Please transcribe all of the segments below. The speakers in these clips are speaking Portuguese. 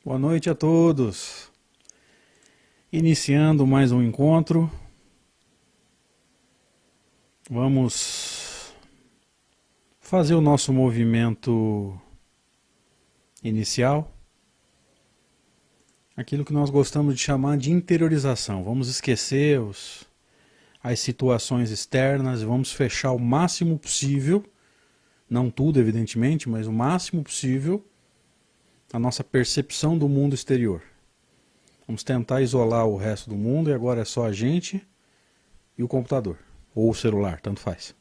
Boa noite a todos. Iniciando mais um encontro. Vamos fazer o nosso movimento inicial. Aquilo que nós gostamos de chamar de interiorização. Vamos esquecer as situações externas e vamos fechar o máximo possível, não tudo evidentemente, mas o máximo possível, a nossa percepção do mundo exterior. Vamos tentar isolar o resto do mundo e agora é só a gente e o computador, ou o celular, tanto faz.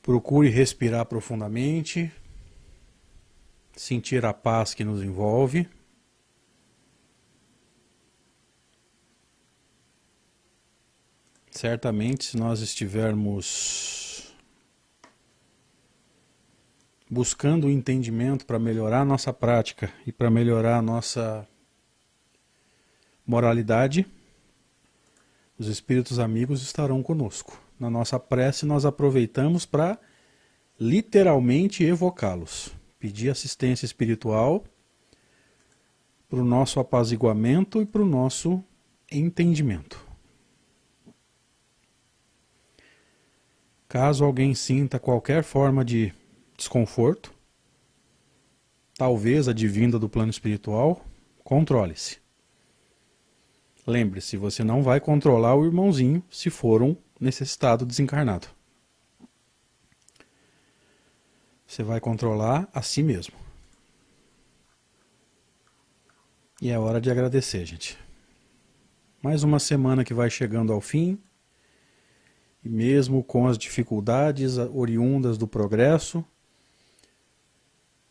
Procure respirar profundamente, sentir a paz que nos envolve. Certamente, se nós estivermos buscando o entendimento para melhorar a nossa prática e para melhorar a nossa moralidade, os espíritos amigos estarão conosco. Na nossa prece nós aproveitamos para literalmente evocá-los, pedir assistência espiritual para o nosso apaziguamento e para o nosso entendimento. Caso alguém sinta qualquer forma de desconforto, talvez advinda do plano espiritual, controle-se. Lembre-se, você não vai controlar o irmãozinho se for um necessitado desencarnado. Você vai controlar a si mesmo. E é hora de agradecer, gente. Mais uma semana que vai chegando ao fim. E mesmo com as dificuldades oriundas do progresso,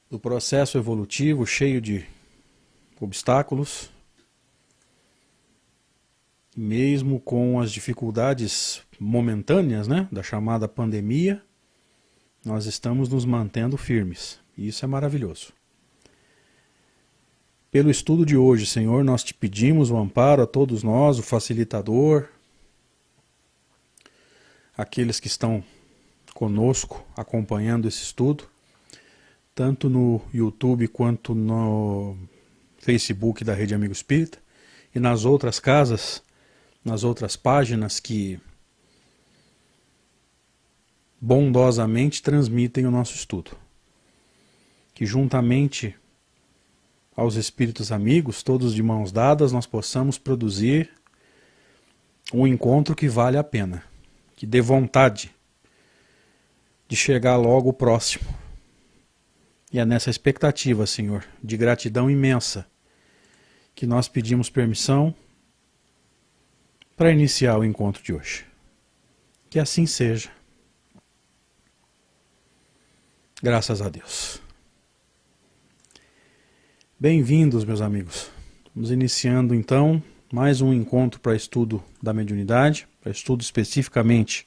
do processo evolutivo cheio de obstáculos, mesmo com as dificuldades momentâneas, da chamada pandemia, nós estamos nos mantendo firmes. E isso é maravilhoso. Pelo estudo de hoje, Senhor, nós te pedimos o amparo a todos nós, o facilitador, aqueles que estão conosco acompanhando esse estudo, tanto no YouTube quanto no Facebook da Rede Amigo Espírita e nas outras casas, nas outras páginas que bondosamente transmitem o nosso estudo. Que juntamente aos espíritos amigos, todos de mãos dadas, nós possamos produzir um encontro que vale a pena, que dê vontade de chegar logo próximo. E é nessa expectativa, Senhor, de gratidão imensa, que nós pedimos permissão para iniciar o encontro de hoje. Que assim seja. Graças a Deus. Bem-vindos, meus amigos. Vamos iniciando então mais um encontro para estudo da mediunidade, para estudo especificamente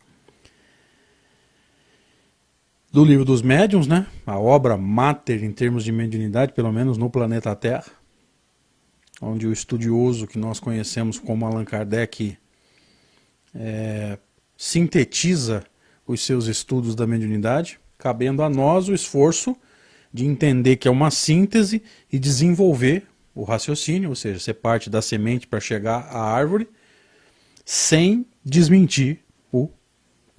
do Livro dos Médiuns, a obra máter em termos de mediunidade, pelo menos no planeta Terra, onde o estudioso que nós conhecemos como Allan Kardec sintetiza os seus estudos da mediunidade, cabendo a nós o esforço de entender que é uma síntese e desenvolver o raciocínio, ou seja, ser parte da semente para chegar à árvore, sem desmentir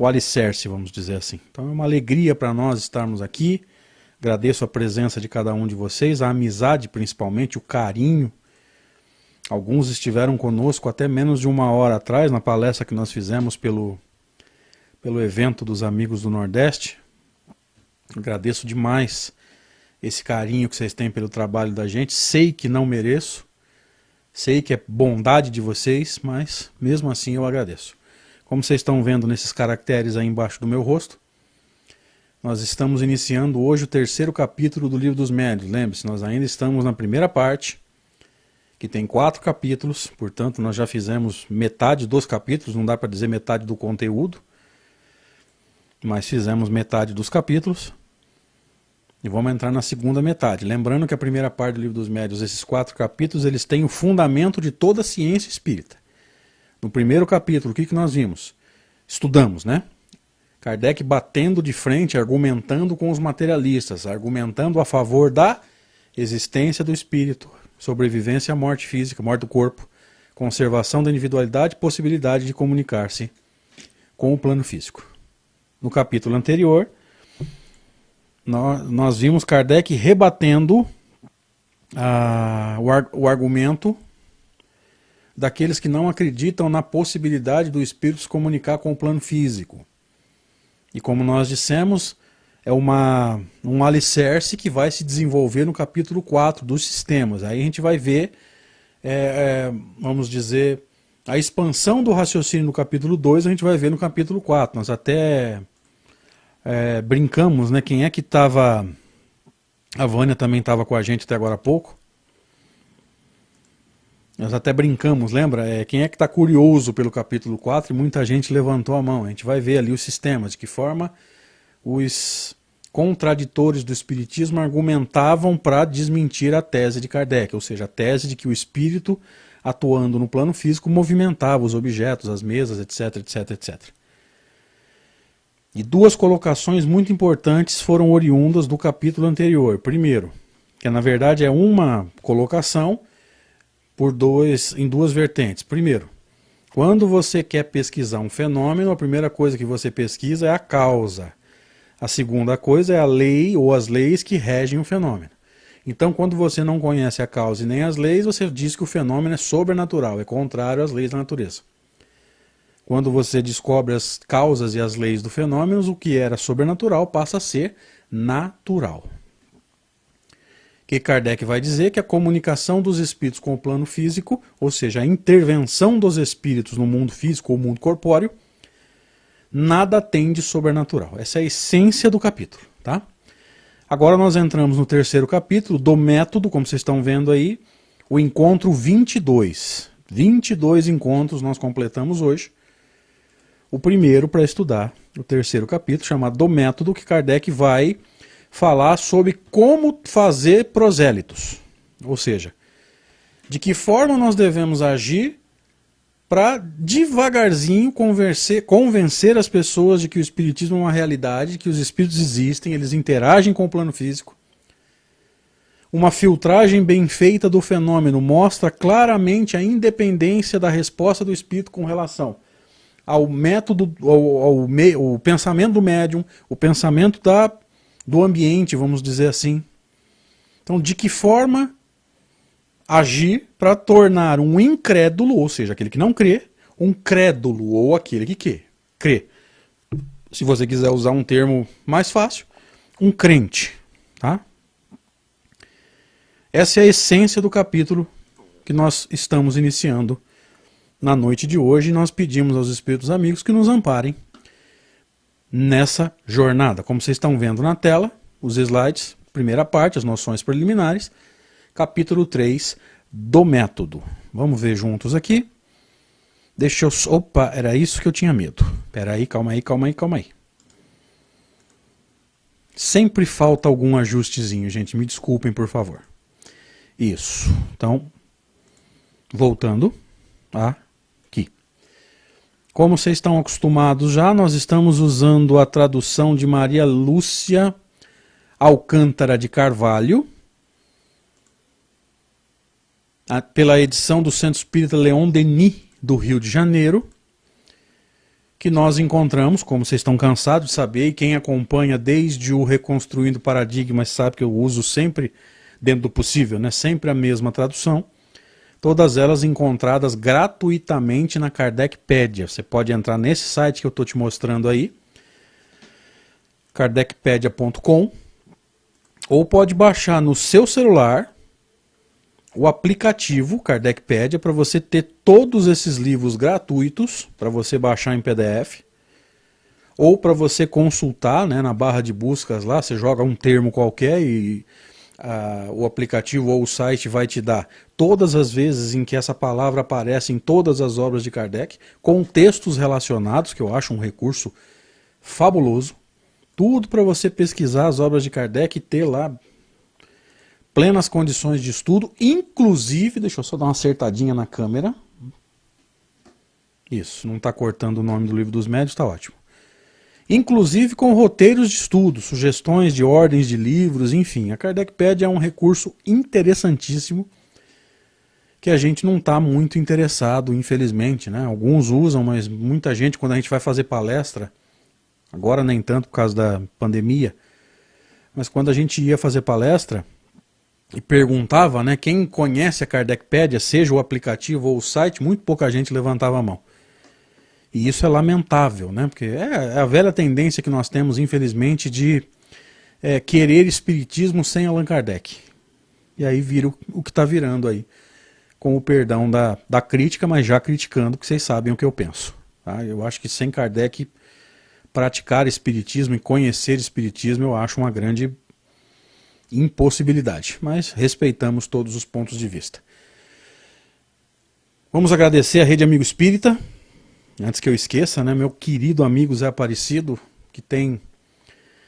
o alicerce, vamos dizer assim. Então é uma alegria para nós estarmos aqui. Agradeço a presença de cada um de vocês, a amizade principalmente, o carinho. Alguns estiveram conosco até menos de uma hora atrás, na palestra que nós fizemos pelo evento dos Amigos do Nordeste. Agradeço demais esse carinho que vocês têm pelo trabalho da gente. Sei que não mereço, sei que é bondade de vocês, mas mesmo assim eu agradeço. Como vocês estão vendo nesses caracteres aí embaixo do meu rosto, nós estamos iniciando hoje o terceiro capítulo do Livro dos Médiuns. Lembre-se, nós ainda estamos na primeira parte, que tem 4 capítulos, portanto nós já fizemos metade dos capítulos, não dá para dizer metade do conteúdo, mas fizemos metade dos capítulos. E vamos entrar na segunda metade. Lembrando que a primeira parte do Livro dos Médiuns, esses 4 capítulos, eles têm o fundamento de toda a ciência espírita. No primeiro capítulo, o que nós vimos? Estudamos, Kardec batendo de frente, argumentando com os materialistas, argumentando a favor da existência do espírito, sobrevivência à morte física, morte do corpo, conservação da individualidade, possibilidade de comunicar-se com o plano físico. No capítulo anterior, nós vimos Kardec rebatendo o argumento daqueles que não acreditam na possibilidade do espírito se comunicar com o plano físico. E como nós dissemos, é um alicerce que vai se desenvolver no capítulo 4 dos sistemas. Aí a gente vai ver, vamos dizer, a expansão do raciocínio no capítulo 2, a gente vai ver no capítulo 4. Nós até brincamos, né? Quem é que estava... A Vânia também estava com a gente até agora há pouco. Nós até brincamos, lembra? Quem é que está curioso pelo capítulo 4? E muita gente levantou a mão. A gente vai ver ali os sistemas, de que forma os contraditores do espiritismo argumentavam para desmentir a tese de Kardec, ou seja, a tese de que o espírito, atuando no plano físico, movimentava os objetos, as mesas, etc, etc, etc. E duas colocações muito importantes foram oriundas do capítulo anterior. Primeiro, que na verdade é uma colocação em duas vertentes. Primeiro, quando você quer pesquisar um fenômeno, a primeira coisa que você pesquisa é a causa. A segunda coisa é a lei ou as leis que regem o fenômeno. Então, quando você não conhece a causa e nem as leis, você diz que o fenômeno é sobrenatural, é contrário às leis da natureza. Quando você descobre as causas e as leis do fenômeno, o que era sobrenatural passa a ser natural. Que Kardec vai dizer que a comunicação dos espíritos com o plano físico, ou seja, a intervenção dos espíritos no mundo físico ou mundo corpóreo, nada tem de sobrenatural. Essa é a essência do capítulo, tá? Agora nós entramos no terceiro capítulo do método, como vocês estão vendo aí, o encontro 22. 22 encontros nós completamos hoje. O primeiro para estudar o terceiro capítulo, chamado do método, que Kardec vai falar sobre como fazer prosélitos. Ou seja, de que forma nós devemos agir para devagarzinho convencer as pessoas de que o espiritismo é uma realidade, que os espíritos existem, eles interagem com o plano físico. Uma filtragem bem feita do fenômeno mostra claramente a independência da resposta do espírito com relação ao método, ao pensamento do médium, o pensamento do ambiente, vamos dizer assim. Então, de que forma agir para tornar um incrédulo, ou seja, aquele que não crê, um crédulo, ou aquele que crê. Se você quiser usar um termo mais fácil, um crente. Tá? Essa é a essência do capítulo que nós estamos iniciando na noite de hoje. E nós pedimos aos espíritos amigos que nos amparem nessa jornada. Como vocês estão vendo na tela, os slides, primeira parte, as noções preliminares, capítulo 3 do método. Vamos ver juntos aqui. Deixa eu... Opa, era isso que eu tinha medo. Espera aí, calma aí. Sempre falta algum ajustezinho, gente. Me desculpem, por favor. Isso. Então, voltando aqui. Como vocês estão acostumados já, nós estamos usando a tradução de Maria Lúcia Alcântara de Carvalho, pela edição do Centro Espírita Leon Denis, do Rio de Janeiro, que nós encontramos, como vocês estão cansados de saber, e quem acompanha desde o Reconstruindo Paradigmas sabe que eu uso sempre, dentro do possível, né, sempre a mesma tradução, todas elas encontradas gratuitamente na Kardecpedia. Você pode entrar nesse site que eu estou te mostrando aí, kardecpedia.com, ou pode baixar no seu celular o aplicativo Kardecpedia para você ter todos esses livros gratuitos para você baixar em PDF, ou para você consultar, né, na barra de buscas lá, você joga um termo qualquer e o aplicativo ou o site vai te dar todas as vezes em que essa palavra aparece em todas as obras de Kardec, com textos relacionados, que eu acho um recurso fabuloso. Tudo para você pesquisar as obras de Kardec e ter lá plenas condições de estudo, inclusive, deixa eu só dar uma acertadinha na câmera. Isso, não está cortando o nome do Livro dos Médiuns, está ótimo. inclusive com roteiros de estudo, sugestões de ordens de livros, enfim. A Kardecpédia é um recurso interessantíssimo que a gente não está muito interessado, infelizmente, né? Alguns usam, mas muita gente, quando a gente vai fazer palestra, agora nem tanto por causa da pandemia, mas quando a gente ia fazer palestra e perguntava, né, quem conhece a Kardecpédia, seja o aplicativo ou o site, muito pouca gente levantava a mão. E isso é lamentável, né? Porque é a velha tendência que nós temos, infelizmente, de querer espiritismo sem Allan Kardec. E aí vira o que está virando aí, com o perdão da crítica, mas já criticando, porque vocês sabem o que eu penso. Tá? Eu acho que sem Kardec, praticar espiritismo e conhecer espiritismo, eu acho uma grande impossibilidade. Mas respeitamos todos os pontos de vista. Vamos agradecer a Rede Amigo Espírita. Antes que eu esqueça, né, meu querido amigo Zé Aparecido, que tem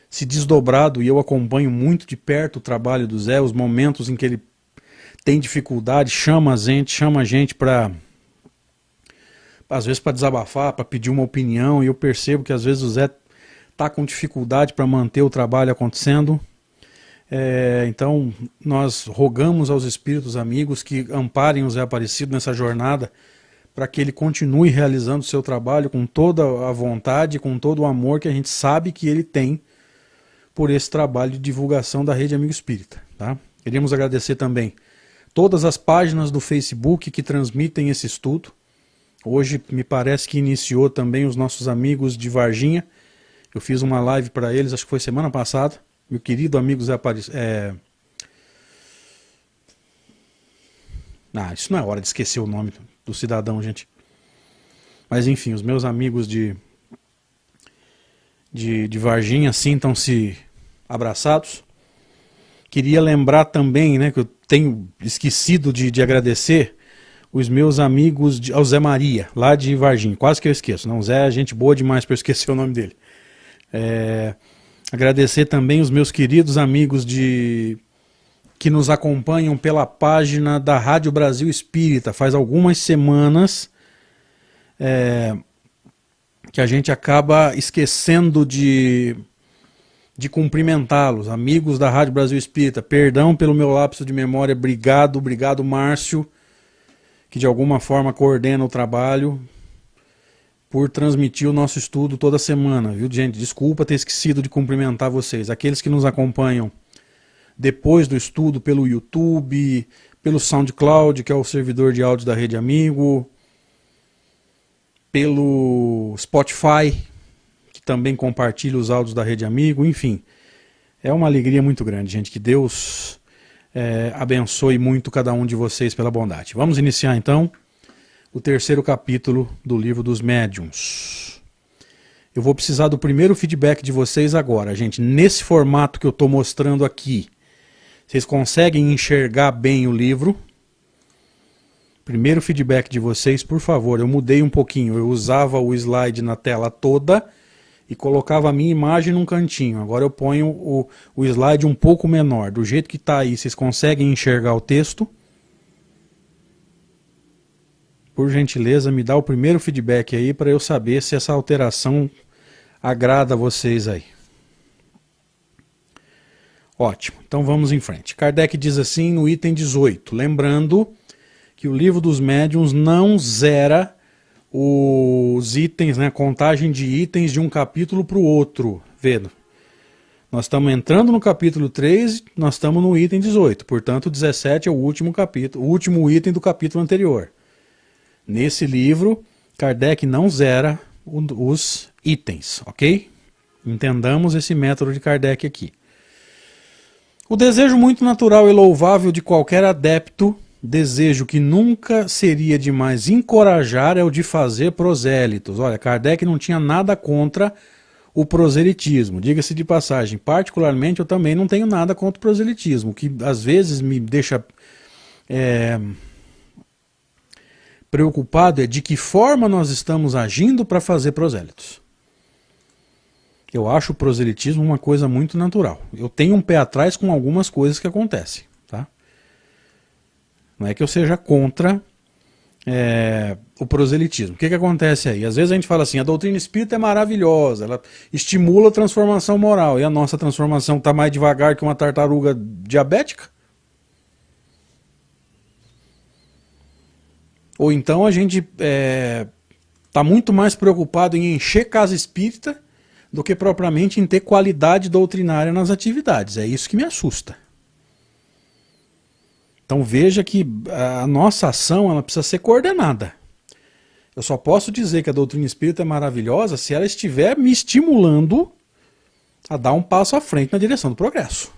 se desdobrado, e eu acompanho muito de perto o trabalho do Zé, os momentos em que ele tem dificuldade, chama a gente para, às vezes, para desabafar, para pedir uma opinião, e eu percebo que às vezes o Zé está com dificuldade para manter o trabalho acontecendo. Então nós rogamos aos espíritos amigos que amparem o Zé Aparecido nessa jornada, para que ele continue realizando o seu trabalho com toda a vontade, com todo o amor que a gente sabe que ele tem por esse trabalho de divulgação da Rede Amigo Espírita. Tá? Queríamos agradecer também todas as páginas do Facebook que transmitem esse estudo. Hoje me parece que iniciou também os nossos amigos de Varginha. Eu fiz uma live para eles, acho que foi semana passada. Meu querido amigo Zé Aparecido. Isso não é hora de esquecer o nome do cidadão, gente. Mas enfim, os meus amigos de Varginha sintam-se abraçados. Queria lembrar também, né, que eu tenho esquecido de agradecer os meus amigos, ao Zé Maria, lá de Varginha. Quase que eu esqueço. Não, o Zé é gente boa demais para eu esquecer o nome dele. Agradecer também os meus queridos amigos que nos acompanham pela página da Rádio Brasil Espírita. Faz algumas semanas que a gente acaba esquecendo de cumprimentá-los. Amigos da Rádio Brasil Espírita, perdão pelo meu lapso de memória, obrigado Márcio, que de alguma forma coordena o trabalho, por transmitir o nosso estudo toda semana, viu, gente? Desculpa ter esquecido de cumprimentar vocês. Aqueles que nos acompanham depois do estudo pelo YouTube, pelo SoundCloud, que é o servidor de áudio da Rede Amigo, pelo Spotify, que também compartilha os áudios da Rede Amigo, enfim. É uma alegria muito grande, gente. Que Deus abençoe muito cada um de vocês pela bondade. Vamos iniciar então o terceiro capítulo do Livro dos Médiuns. Eu vou precisar do primeiro feedback de vocês agora, gente. Nesse formato que eu estou mostrando aqui, vocês conseguem enxergar bem o livro? Primeiro feedback de vocês, por favor. Eu mudei um pouquinho. Eu usava o slide na tela toda e colocava a minha imagem num cantinho. Agora eu ponho o slide um pouco menor. Do jeito que está aí, vocês conseguem enxergar o texto? Por gentileza, me dá o primeiro feedback aí para eu saber se essa alteração agrada a vocês aí. Ótimo, então vamos em frente. Kardec diz assim no item 18, lembrando que o Livro dos Médiuns não zera os itens, né, a contagem de itens de um capítulo para o outro. Vendo? Nós estamos entrando no capítulo 3, nós estamos no item 18, portanto o 17 é o último capítulo, o último item do capítulo anterior. Nesse livro, Kardec não zera os itens, ok? Entendamos esse método de Kardec aqui. O desejo muito natural e louvável de qualquer adepto, desejo que nunca seria demais encorajar, é o de fazer prosélitos. Olha, Kardec não tinha nada contra o proselitismo, diga-se de passagem. Particularmente, eu também não tenho nada contra o proselitismo, o que às vezes me deixa preocupado é de que forma nós estamos agindo para fazer prosélitos. Eu acho o proselitismo uma coisa muito natural. Eu tenho um pé atrás com algumas coisas que acontecem. Tá? Não é que eu seja contra o proselitismo. O que acontece aí? Às vezes a gente fala assim, a doutrina espírita é maravilhosa, ela estimula a transformação moral, e a nossa transformação está mais devagar que uma tartaruga diabética? Ou então a gente está muito mais preocupado em encher casa espírita do que propriamente em ter qualidade doutrinária nas atividades. É isso que me assusta. Então veja que a nossa ação ela precisa ser coordenada. Eu só posso dizer que a doutrina espírita é maravilhosa se ela estiver me estimulando a dar um passo à frente na direção do progresso.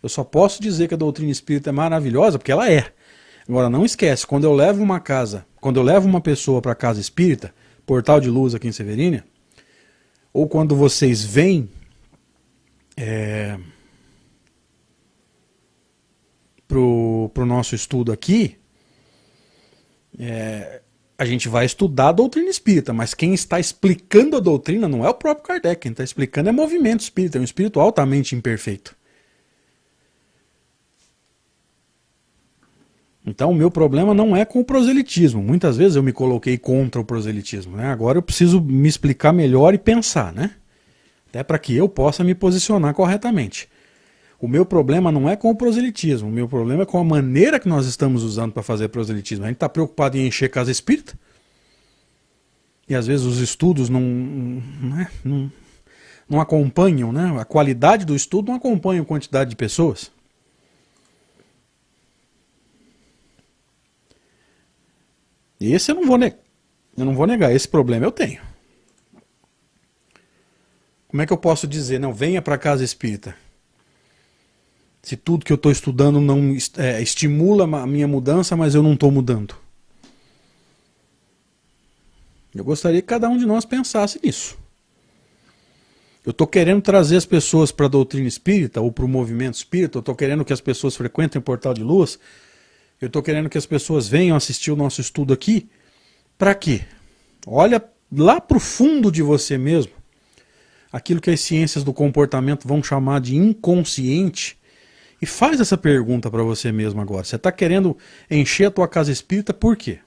Eu só posso dizer que a doutrina espírita é maravilhosa porque ela é. Agora não esquece, quando eu levo uma pessoa para a casa espírita, Portal de Luz aqui em Severínia, ou quando vocês vêm pro nosso estudo aqui, a gente vai estudar a doutrina espírita, mas quem está explicando a doutrina não é o próprio Kardec, quem está explicando é movimento espírita, é um espírito altamente imperfeito. Então o meu problema não é com o proselitismo. Muitas vezes eu me coloquei contra o proselitismo, né? Agora eu preciso me explicar melhor e pensar, né? Até para que eu possa me posicionar corretamente. O meu problema não é com o proselitismo, o meu problema é com a maneira que nós estamos usando para fazer proselitismo. A gente está preocupado em encher casa espírita, e às vezes os estudos não acompanham, né? A qualidade do estudo não acompanha a quantidade de pessoas. E esse eu não vou negar, esse problema eu tenho. Como é que eu posso dizer, não, venha para a casa espírita? Se tudo que eu estou estudando não estimula a minha mudança, mas eu não estou mudando. Eu gostaria que cada um de nós pensasse nisso. Eu estou querendo trazer as pessoas para a doutrina espírita ou para o movimento espírita, eu estou querendo que as pessoas frequentem o Portal de Luz, eu estou querendo que as pessoas venham assistir o nosso estudo aqui. Para quê? Olha lá para o fundo de você mesmo, aquilo que as ciências do comportamento vão chamar de inconsciente, e faz essa pergunta para você mesmo agora. Você está querendo encher a tua casa espírita por quê?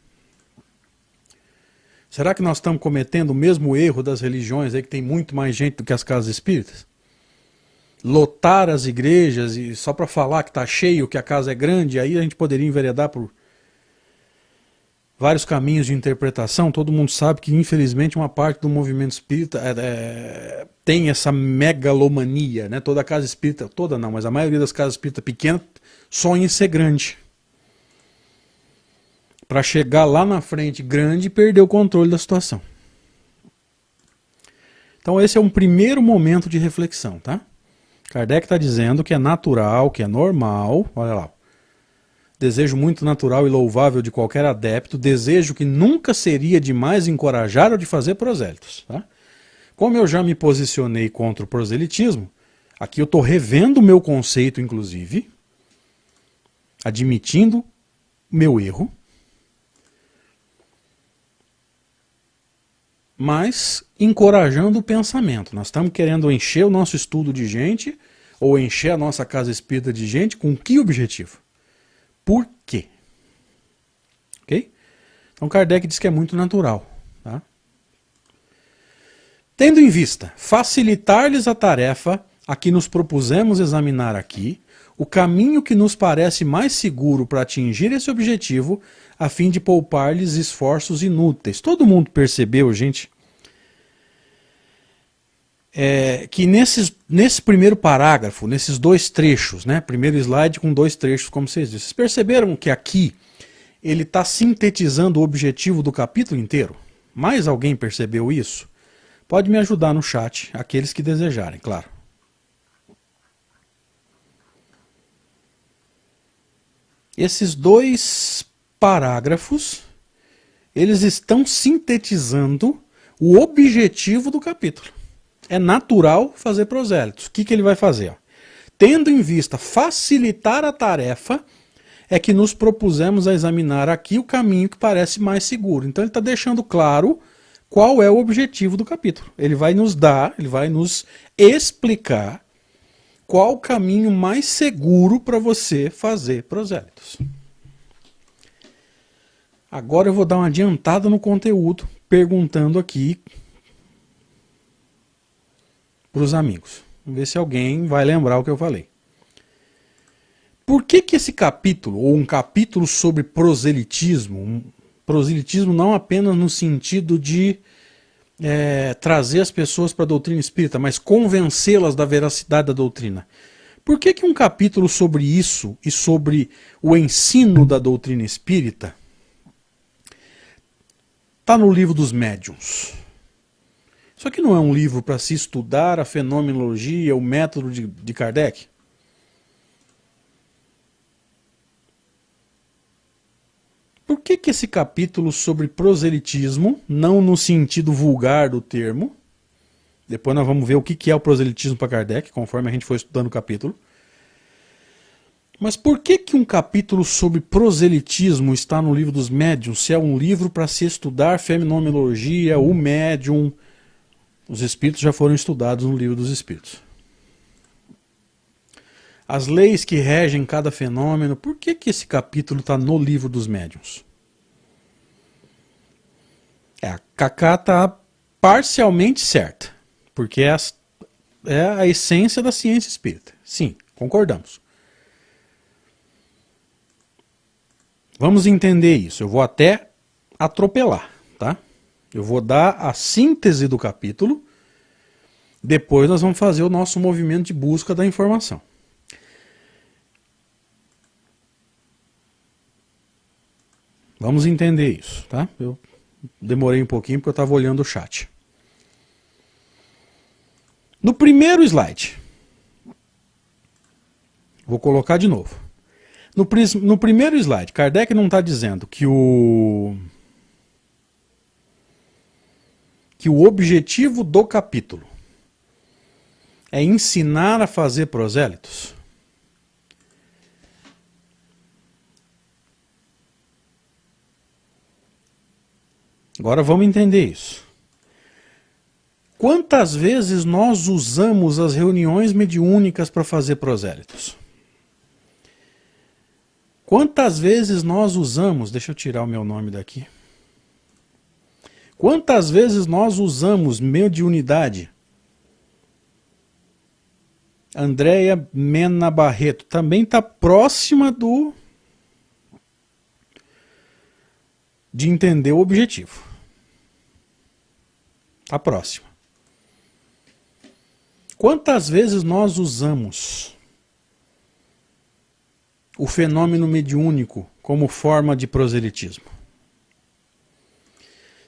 Será que nós estamos cometendo o mesmo erro das religiões aí, que tem muito mais gente do que as casas espíritas? Lotar as igrejas e só para falar que está cheio, que a casa é grande, aí a gente poderia enveredar por vários caminhos de interpretação. Todo mundo sabe que, infelizmente, uma parte do movimento espírita tem essa megalomania, né? Toda casa espírita, toda não, mas a maioria das casas espíritas pequenas sonha em ser grande. Para chegar lá na frente grande e perder o controle da situação. Então esse é um primeiro momento de reflexão, tá? Kardec está dizendo que é natural, que é normal, olha lá, desejo muito natural e louvável de qualquer adepto, desejo que nunca seria demais encorajar ou de fazer prosélitos. Tá? Como eu já me posicionei contra o proselitismo, aqui eu estou revendo o meu conceito, inclusive, admitindo meu erro, mas encorajando o pensamento. Nós estamos querendo encher o nosso estudo de gente, ou encher a nossa casa espírita de gente, com que objetivo? Por quê? Ok? Então Kardec diz que é muito natural. Tá? Tendo em vista facilitar-lhes a tarefa a que nos propusemos examinar aqui, o caminho que nos parece mais seguro para atingir esse objetivo, a fim de poupar-lhes esforços inúteis. Todo mundo percebeu, gente, que nesse primeiro parágrafo, nesses dois trechos, né, primeiro slide com dois trechos, como vocês disseram, vocês perceberam que aqui ele está sintetizando o objetivo do capítulo inteiro? Mais alguém percebeu isso? Pode me ajudar no chat, aqueles que desejarem, claro. Esses dois parágrafos, eles estão sintetizando o objetivo do capítulo. É natural fazer prosélitos. O que ele vai fazer? Tendo em vista facilitar a tarefa, é que nos propusemos a examinar aqui o caminho que parece mais seguro. Então ele está deixando claro qual é o objetivo do capítulo. Ele vai nos explicar qual o caminho mais seguro para você fazer prosélitos. Agora eu vou dar uma adiantada no conteúdo, perguntando aqui para os amigos. Vamos ver se alguém vai lembrar o que eu falei. Por que esse capítulo, ou um capítulo sobre proselitismo, proselitismo não apenas no sentido de trazer as pessoas para a doutrina espírita, mas convencê-las da veracidade da doutrina. Por que um capítulo sobre isso e sobre o ensino da doutrina espírita está no livro dos médiuns? Isso aqui não é um livro para se estudar a fenomenologia, o método de Kardec? Por que esse capítulo sobre proselitismo, não no sentido vulgar do termo, depois nós vamos ver o que é o proselitismo para Kardec, conforme a gente for estudando o capítulo, mas por que um capítulo sobre proselitismo está no livro dos médiuns, se é um livro para se estudar fenomenologia, o médium? Os espíritos já foram estudados no livro dos espíritos. As leis que regem cada fenômeno, por que esse capítulo está no livro dos médiuns? A Cacá está parcialmente certa, porque é a essência da ciência espírita. Sim, concordamos. Vamos entender isso. Eu vou até atropelar, tá? Eu vou dar a síntese do capítulo, depois nós vamos fazer o nosso movimento de busca da informação. Vamos entender isso, tá? Eu demorei um pouquinho porque eu estava olhando o chat. No primeiro slide, vou colocar de novo. No primeiro slide, Kardec não está dizendo que o objetivo do capítulo é ensinar a fazer prosélitos? Agora vamos entender isso. Quantas vezes nós usamos as reuniões mediúnicas para fazer prosélitos? Quantas vezes nós usamos... Deixa eu tirar o meu nome daqui. Quantas vezes nós usamos mediunidade? Andréia Mena Barreto também está próxima de entender o objetivo. Está próxima. Quantas vezes nós usamos o fenômeno mediúnico como forma de proselitismo?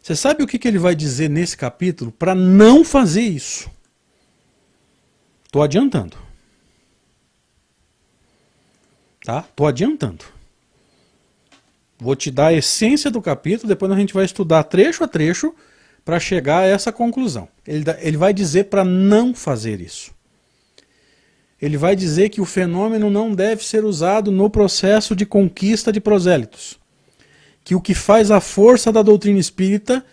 Você sabe o que ele vai dizer nesse capítulo para não fazer isso? Estou adiantando. Tá? Estou adiantando. Vou te dar a essência do capítulo, depois a gente vai estudar trecho a trecho para chegar a essa conclusão. Ele vai dizer para não fazer isso. Ele vai dizer que o fenômeno não deve ser usado no processo de conquista de prosélitos. Que o que faz a força da doutrina espírita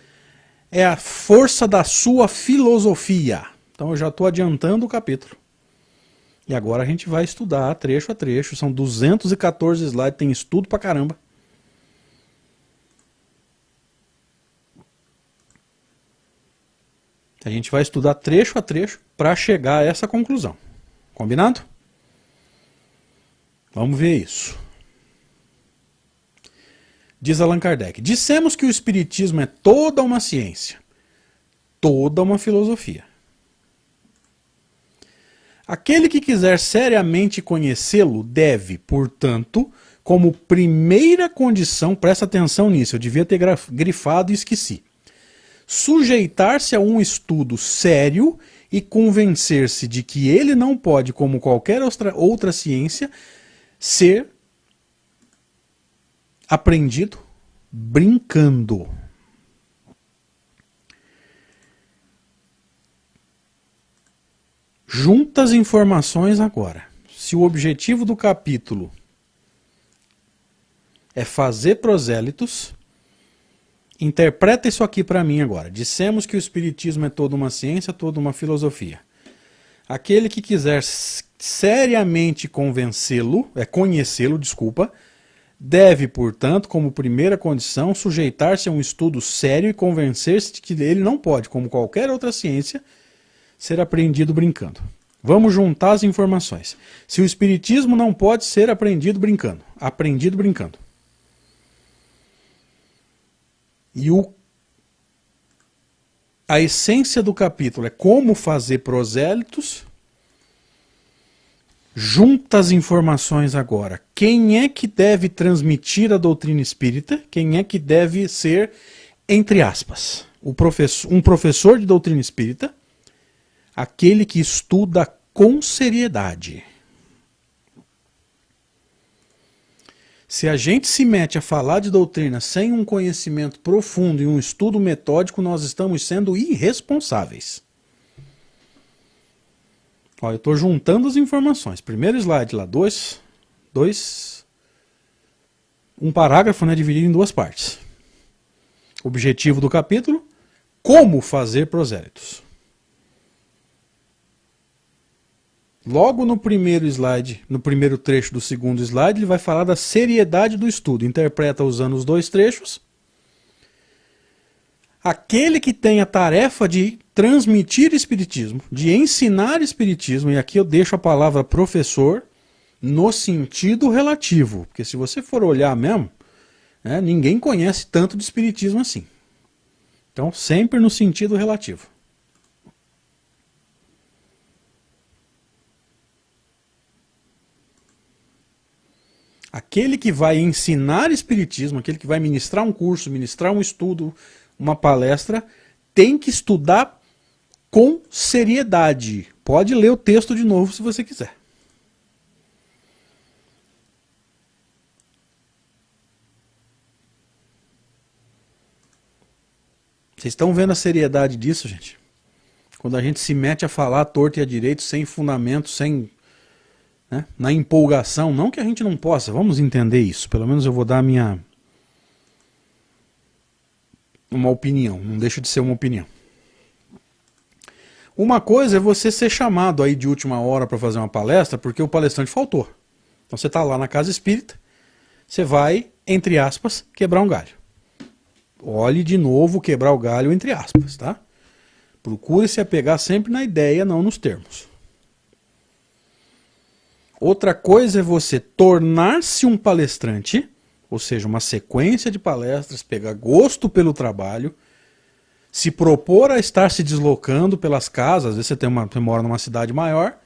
é a força da sua filosofia. Então eu já estou adiantando o capítulo. E agora a gente vai estudar trecho a trecho. São 214 slides, tem estudo pra caramba. A gente vai estudar trecho a trecho para chegar a essa conclusão. Combinado? Vamos ver isso. Diz Allan Kardec: dissemos que o Espiritismo é toda uma ciência, toda uma filosofia. Aquele que quiser seriamente conhecê-lo deve, portanto, como primeira condição, presta atenção nisso, eu devia ter grifado e esqueci, sujeitar-se a um estudo sério e convencer-se de que ele não pode, como qualquer outra ciência, ser aprendido brincando. Junta as informações agora. Se o objetivo do capítulo é fazer prosélitos, interpreta isso aqui para mim agora. Dissemos que o Espiritismo é toda uma ciência, toda uma filosofia. Aquele que quiser seriamente conhecê-lo, Deve, portanto, como primeira condição, sujeitar-se a um estudo sério e convencer-se de que ele não pode, como qualquer outra ciência, ser aprendido brincando. Vamos juntar as informações. Se o espiritismo não pode ser aprendido brincando. E a essência do capítulo é como fazer prosélitos. Junta as informações agora. Quem é que deve transmitir a doutrina espírita? Quem é que deve ser, entre aspas, um professor de doutrina espírita? Aquele que estuda com seriedade. Se a gente se mete a falar de doutrina sem um conhecimento profundo e um estudo metódico, nós estamos sendo irresponsáveis. Ó, eu estou juntando as informações. Primeiro slide lá, um parágrafo, né, dividido em duas partes. Objetivo do capítulo, como fazer prosélitos. Logo no primeiro slide, no primeiro trecho do segundo slide, ele vai falar da seriedade do estudo. Interpreta usando os dois trechos. Aquele que tem a tarefa de transmitir espiritismo, de ensinar espiritismo, e aqui eu deixo a palavra professor no sentido relativo, porque se você for olhar mesmo, né, ninguém conhece tanto de espiritismo assim. Então, sempre no sentido relativo. Aquele que vai ensinar espiritismo, aquele que vai ministrar um curso, ministrar um estudo, uma palestra, tem que estudar com seriedade. Pode ler o texto de novo se você quiser. Vocês estão vendo a seriedade disso, gente? Quando a gente se mete a falar à torta e à direito, sem fundamento, sem, né, na empolgação, não que a gente não possa, vamos entender isso. Pelo menos eu vou dar uma opinião, não deixa de ser uma opinião. Uma coisa é você ser chamado aí de última hora para fazer uma palestra porque o palestrante faltou. Então você está lá na casa espírita, você vai, entre aspas, quebrar um galho. Olhe de novo quebrar o galho, entre aspas, tá? Procure se apegar sempre na ideia, não nos termos. Outra coisa é você tornar-se um palestrante, ou seja, uma sequência de palestras, pegar gosto pelo trabalho, se propor a estar se deslocando pelas casas. Às vezes você mora numa cidade maior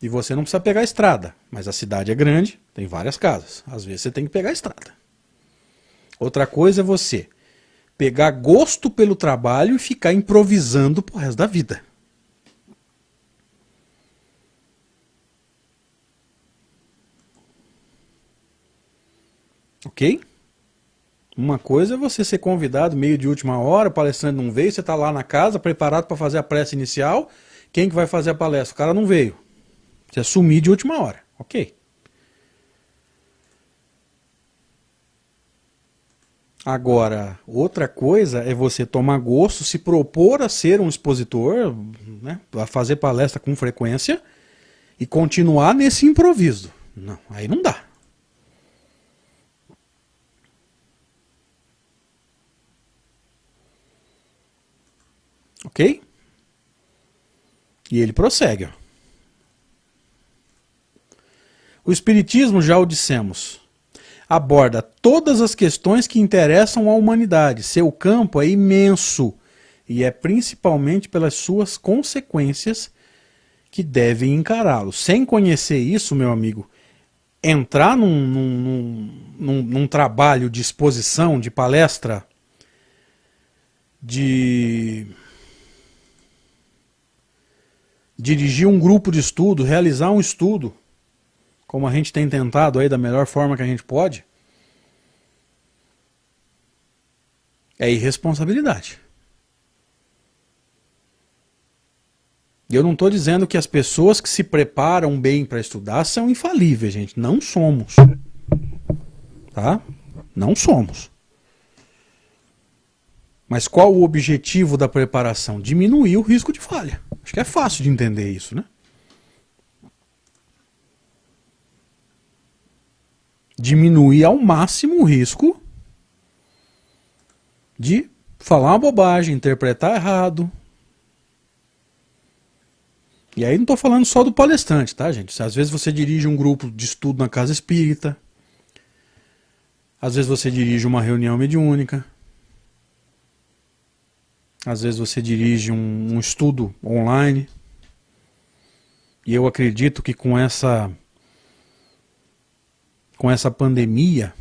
e você não precisa pegar a estrada, mas a cidade é grande, tem várias casas. Às vezes você tem que pegar a estrada. Outra coisa é você pegar gosto pelo trabalho e ficar improvisando pro resto da vida. Ok? Uma coisa é você ser convidado meio de última hora, o palestrante não veio, você está lá na casa, preparado para fazer a prece inicial. Quem que vai fazer a palestra? O cara não veio. Você assumir de última hora. Ok. Agora, outra coisa é você tomar gosto, se propor a ser um expositor, né, a fazer palestra com frequência e continuar nesse improviso. Não, aí não dá. Ok? E ele prossegue. Ó. O Espiritismo, já o dissemos, aborda todas as questões que interessam à humanidade. Seu campo é imenso e é principalmente pelas suas consequências que devem encará-lo. Sem conhecer isso, meu amigo, entrar num trabalho de exposição, de palestra, de dirigir um grupo de estudo, realizar um estudo, como a gente tem tentado aí da melhor forma que a gente pode, é irresponsabilidade. E eu não estou dizendo que as pessoas que se preparam bem para estudar são infalíveis, gente. Não somos. Tá? Não somos. Mas qual o objetivo da preparação? Diminuir o risco de falha. Acho que é fácil de entender isso, né? diminuir ao máximo o risco de falar uma bobagem, interpretar errado. E aí não estou falando só do palestrante, tá, gente? Às vezes você dirige um grupo de estudo na casa espírita, às vezes você dirige uma reunião mediúnica, às vezes você dirige um estudo online. E eu acredito que com essa pandemia,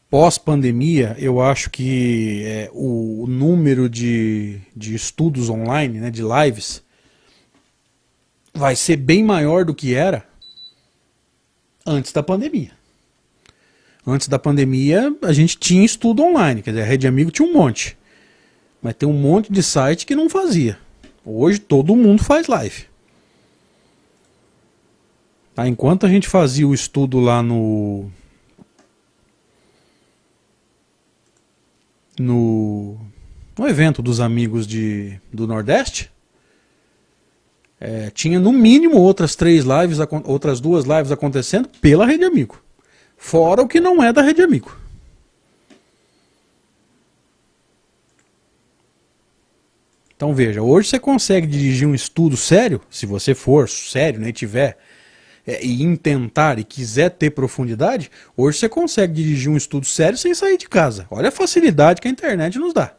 pós-pandemia, eu acho que o número de estudos online, né, de lives, vai ser bem maior do que era antes da pandemia. Antes da pandemia, a gente tinha estudo online, quer dizer, a Rede Amigo tinha um monte. Mas tem um monte de site que não fazia. Hoje todo mundo faz live. Tá? Enquanto a gente fazia o estudo lá no evento dos amigos do Nordeste, tinha no mínimo outras 2 lives acontecendo pela Rede Amigo. Fora o que não é da Rede Amigo. Então veja, hoje você consegue dirigir um estudo sério, se você for sério, né, e intentar e quiser ter profundidade, hoje você consegue dirigir um estudo sério sem sair de casa. Olha a facilidade que a internet nos dá.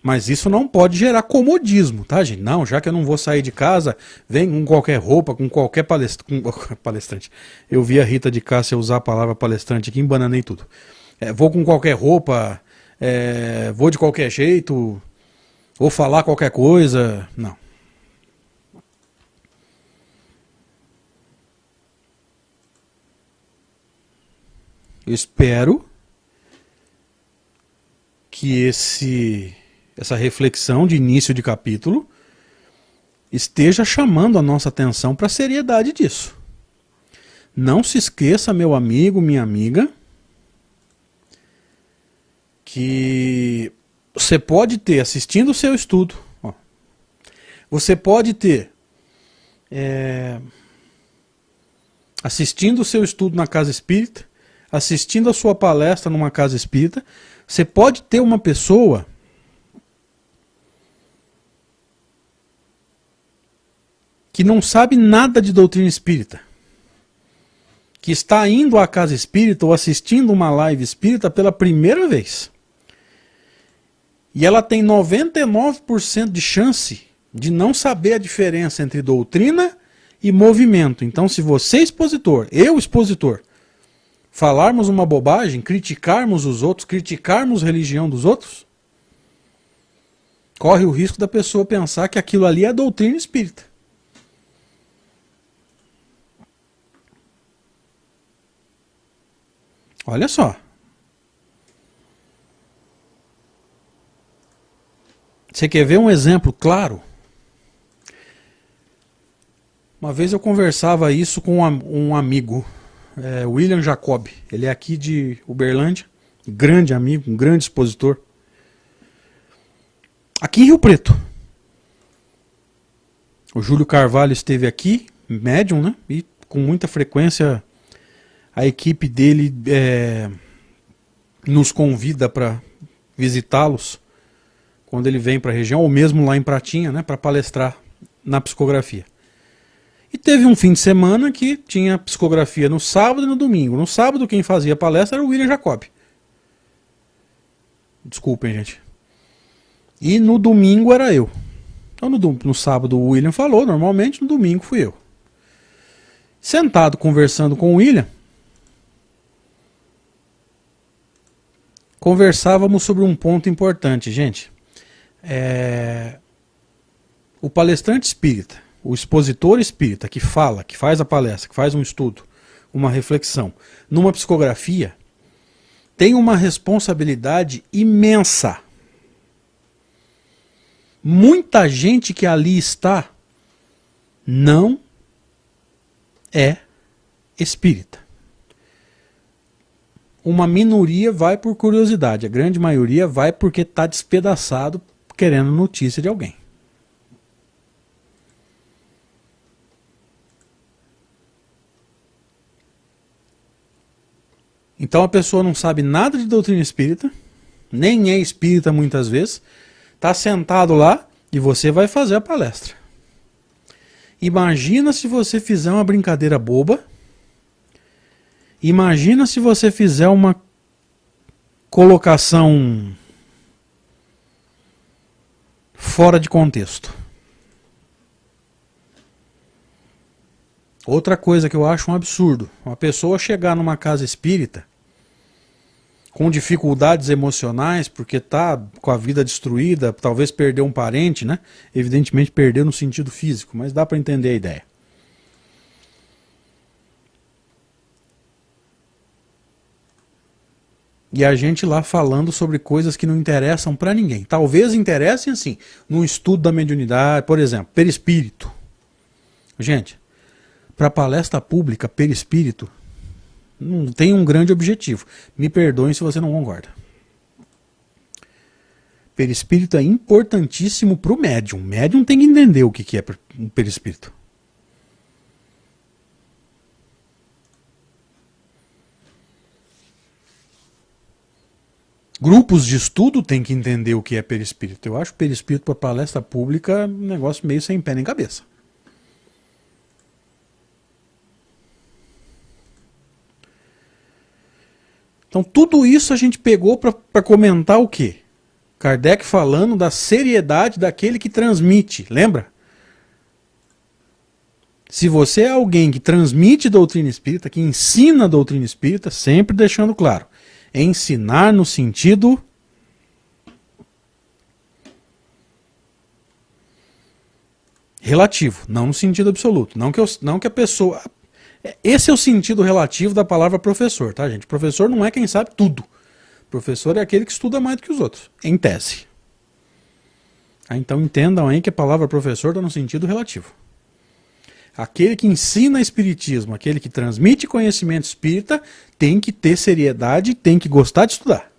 Mas isso não pode gerar comodismo, tá, gente? Não, já que eu não vou sair de casa, vem com qualquer roupa, com qualquer palestrante. Eu vi a Rita de Cássia usar a palavra palestrante aqui, embananei tudo. Vou com qualquer roupa, vou de qualquer jeito, vou falar qualquer coisa. Não. Eu espero que essa reflexão de início de capítulo esteja chamando a nossa atenção para a seriedade disso. Não se esqueça, meu amigo, minha amiga, que você pode ter, assistindo o seu estudo, você pode ter assistindo o seu estudo na casa espírita, assistindo a sua palestra numa casa espírita, você pode ter uma pessoa que não sabe nada de doutrina espírita, que está indo à casa espírita ou assistindo uma live espírita pela primeira vez. E ela tem 99% de chance de não saber a diferença entre doutrina e movimento. Então, se você, expositor, eu, expositor, falarmos uma bobagem, criticarmos os outros, criticarmos a religião dos outros, corre o risco da pessoa pensar que aquilo ali é doutrina espírita. Olha só. Você quer ver um exemplo claro? Uma vez eu conversava isso com um amigo, William Jacob. Ele é aqui de Uberlândia, grande amigo, um grande expositor. Aqui em Rio Preto. O Júlio Carvalho esteve aqui, médium, né? E com muita frequência a equipe dele nos convida para visitá-los quando ele vem para a região, ou mesmo lá em Pratinha, né, para palestrar na psicografia. E teve um fim de semana que tinha psicografia no sábado e no domingo. No sábado quem fazia a palestra era o William Jacob. Desculpem, gente. E no domingo era eu. Então no sábado o William falou, normalmente, no domingo fui eu. Sentado conversando com o William, conversávamos sobre um ponto importante, gente. O palestrante espírita, o expositor espírita que fala, que faz a palestra, que faz um estudo, uma reflexão, numa psicografia, tem uma responsabilidade imensa. Muita gente que ali está não é espírita. Uma minoria vai por curiosidade, a grande maioria vai porque está despedaçado querendo notícia de alguém. Então a pessoa não sabe nada de doutrina espírita, nem é espírita muitas vezes, está sentado lá e você vai fazer a palestra. Imagina se você fizer uma brincadeira boba, imagina se você fizer uma colocação fora de contexto. Outra coisa que eu acho um absurdo, uma pessoa chegar numa casa espírita com dificuldades emocionais, porque está com a vida destruída, talvez perdeu um parente, né? Evidentemente perdeu no sentido físico, mas dá para entender a ideia. E a gente lá falando sobre coisas que não interessam para ninguém. Talvez interessem assim, num estudo da mediunidade, por exemplo, perispírito. Gente, para palestra pública, perispírito não tem um grande objetivo. Me perdoem se você não concorda. Perispírito é importantíssimo para o médium. O médium tem que entender o que é um perispírito. Grupos de estudo têm que entender o que é perispírito. Eu acho perispírito para palestra pública um negócio meio sem pé nem cabeça. Então tudo isso a gente pegou para comentar o quê? Kardec falando da seriedade daquele que transmite, lembra? Se você é alguém que transmite doutrina espírita, que ensina doutrina espírita, sempre deixando claro, ensinar no sentido relativo, não no sentido absoluto. Não que a pessoa... Esse é o sentido relativo da palavra professor, tá, gente? Professor não é quem sabe tudo. Professor é aquele que estuda mais do que os outros, em tese. Então entendam aí que a palavra professor está no sentido relativo. Aquele que ensina espiritismo, aquele que transmite conhecimento espírita, tem que ter seriedade, tem que gostar de estudar.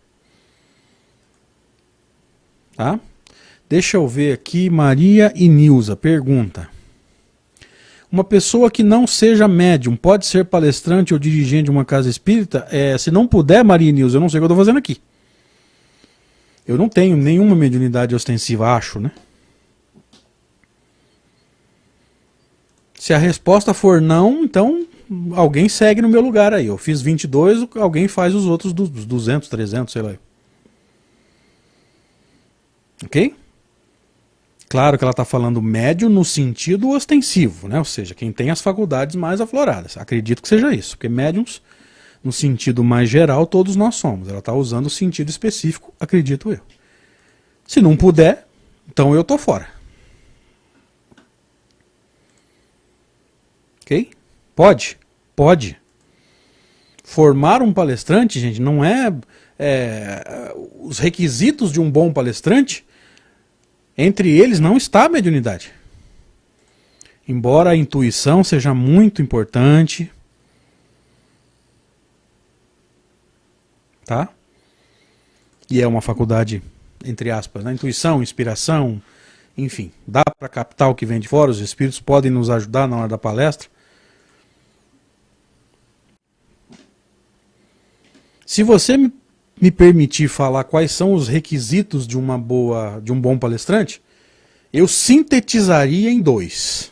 Tá? Deixa eu ver aqui, Maria e Nilza pergunta. Uma pessoa que não seja médium pode ser palestrante ou dirigente de uma casa espírita? Se não puder, Maria e Nilza, eu não sei o que eu estou fazendo aqui. Eu não tenho nenhuma mediunidade ostensiva, acho, né? Se a resposta for não, então alguém segue no meu lugar aí. Eu fiz 22, alguém faz os outros 200, 300, sei lá. Ok? Claro que ela está falando médio no sentido ostensivo, né? Ou seja, quem tem as faculdades mais afloradas. Acredito que seja isso, porque médiums, no sentido mais geral, todos nós somos. Ela está usando o sentido específico, acredito eu. Se não puder, então eu estou fora. Ok? Pode? Pode. Formar um palestrante, gente, não é os requisitos de um bom palestrante. Entre eles não está a mediunidade. Embora a intuição seja muito importante, tá? E é uma faculdade, entre aspas, né? Intuição, inspiração, enfim, dá para captar o que vem de fora, os espíritos podem nos ajudar na hora da palestra. Se você me permitir falar quais são os requisitos de um bom palestrante, eu sintetizaria em 2.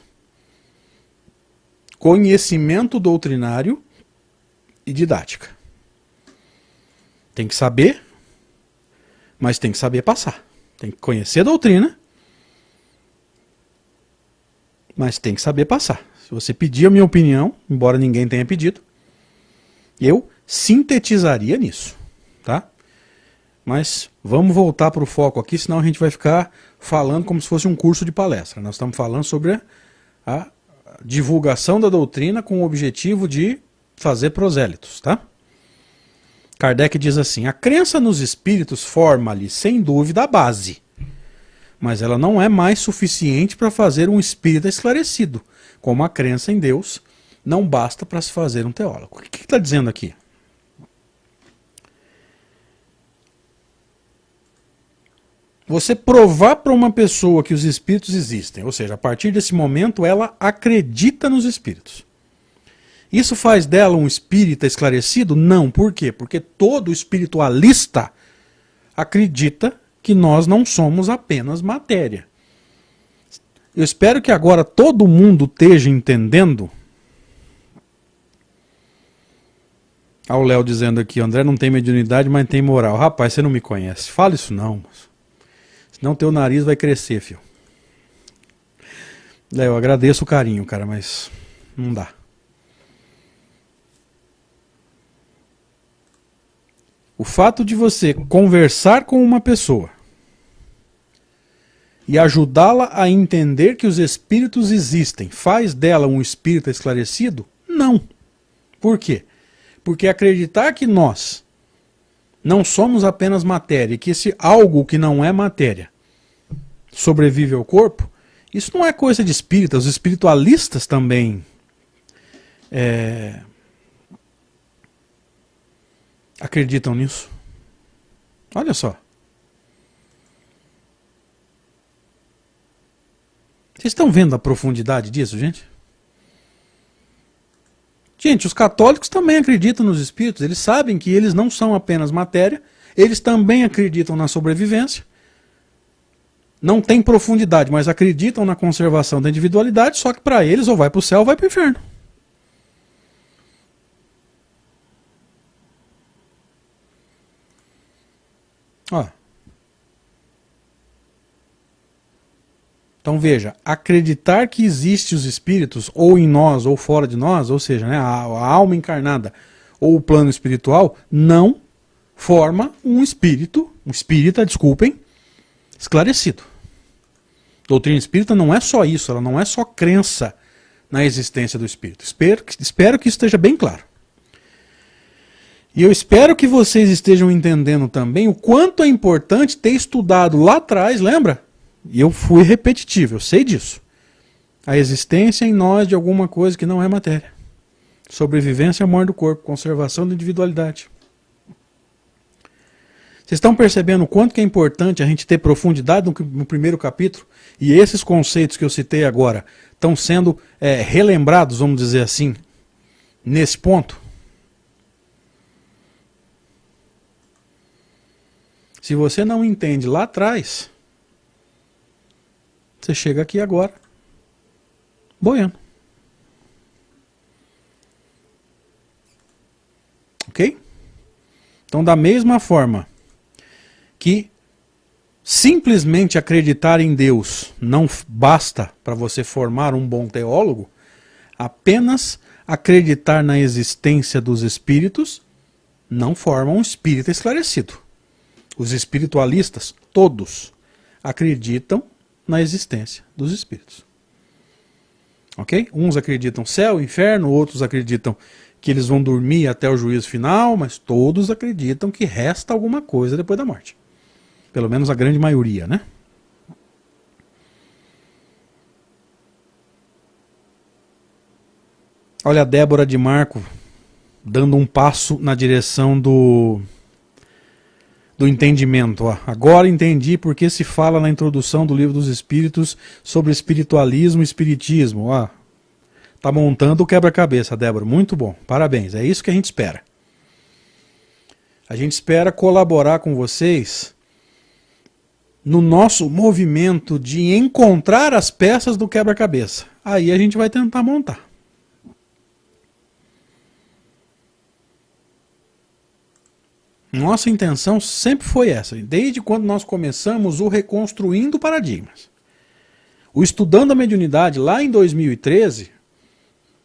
Conhecimento doutrinário e didática. Tem que saber, mas tem que saber passar. Tem que conhecer a doutrina, mas tem que saber passar. Se você pedir a minha opinião, embora ninguém tenha pedido, eu sintetizaria nisso, tá? Mas vamos voltar para o foco aqui, senão a gente vai ficar falando como se fosse um curso de palestra. Nós estamos falando sobre a divulgação da doutrina com o objetivo de fazer prosélitos, tá? Kardec diz assim, a crença nos espíritos forma-lhe, sem dúvida, a base. Mas ela não é mais suficiente para fazer um espírita esclarecido, como a crença em Deus não basta para se fazer um teólogo. O que está dizendo aqui? Você provar para uma pessoa que os espíritos existem, ou seja, a partir desse momento ela acredita nos espíritos. Isso faz dela um espírita esclarecido? Não. Por quê? Porque todo espiritualista acredita que nós não somos apenas matéria. Eu espero que agora todo mundo esteja entendendo. Olha o Léo dizendo aqui, André não tem mediunidade, mas tem moral. Rapaz, você não me conhece. Fala isso não, moço. Senão teu nariz vai crescer, filho. Léo, eu agradeço o carinho, cara, mas não dá. O fato de você conversar com uma pessoa e ajudá-la a entender que os espíritos existem faz dela um espírita esclarecido? Não. Por quê? Porque acreditar que nós não somos apenas matéria, e que esse algo que não é matéria sobrevive ao corpo, isso não é coisa de espírita. Os espiritualistas também acreditam nisso. Olha só. Vocês estão vendo a profundidade disso, gente? Gente, os católicos também acreditam nos espíritos. Eles sabem que eles não são apenas matéria. Eles também acreditam na sobrevivência. Não tem profundidade, mas acreditam na conservação da individualidade. Só que para eles ou vai para o céu ou vai para o inferno. Ó. Então veja, acreditar que existem os espíritos, ou em nós, ou fora de nós, ou seja, né, a alma encarnada, ou o plano espiritual, não forma um espírita, desculpem, esclarecido. Doutrina espírita não é só isso, ela não é só crença na existência do espírito. Espero que isso esteja bem claro. E eu espero que vocês estejam entendendo também o quanto é importante ter estudado lá atrás, lembra? E eu fui repetitivo, eu sei disso. A existência em nós de alguma coisa que não é matéria. Sobrevivência e morte do corpo, conservação da individualidade. Vocês estão percebendo o quanto que é importante a gente ter profundidade no primeiro capítulo? E esses conceitos que eu citei agora estão sendo relembrados, vamos dizer assim, nesse ponto? Se você não entende lá atrás, você chega aqui agora, boiando. Ok? Então, da mesma forma que simplesmente acreditar em Deus não basta para você formar um bom teólogo, apenas acreditar na existência dos espíritos não forma um espírita esclarecido. Os espiritualistas, todos, acreditam na existência dos espíritos. Ok? Uns acreditam céu, inferno, outros acreditam que eles vão dormir até o juízo final, mas todos acreditam que resta alguma coisa depois da morte. Pelo menos a grande maioria, né? Olha a Débora de Marco dando um passo na direção do entendimento. Ó. Agora entendi porque se fala na introdução do Livro dos Espíritos sobre espiritualismo e espiritismo. Ó. Tá montando o quebra-cabeça, Débora. Muito bom. Parabéns. É isso que a gente espera. A gente espera colaborar com vocês no nosso movimento de encontrar as peças do quebra-cabeça. Aí a gente vai tentar montar. Nossa intenção sempre foi essa, desde quando nós começamos o Reconstruindo Paradigmas. O Estudando a Mediunidade lá em 2013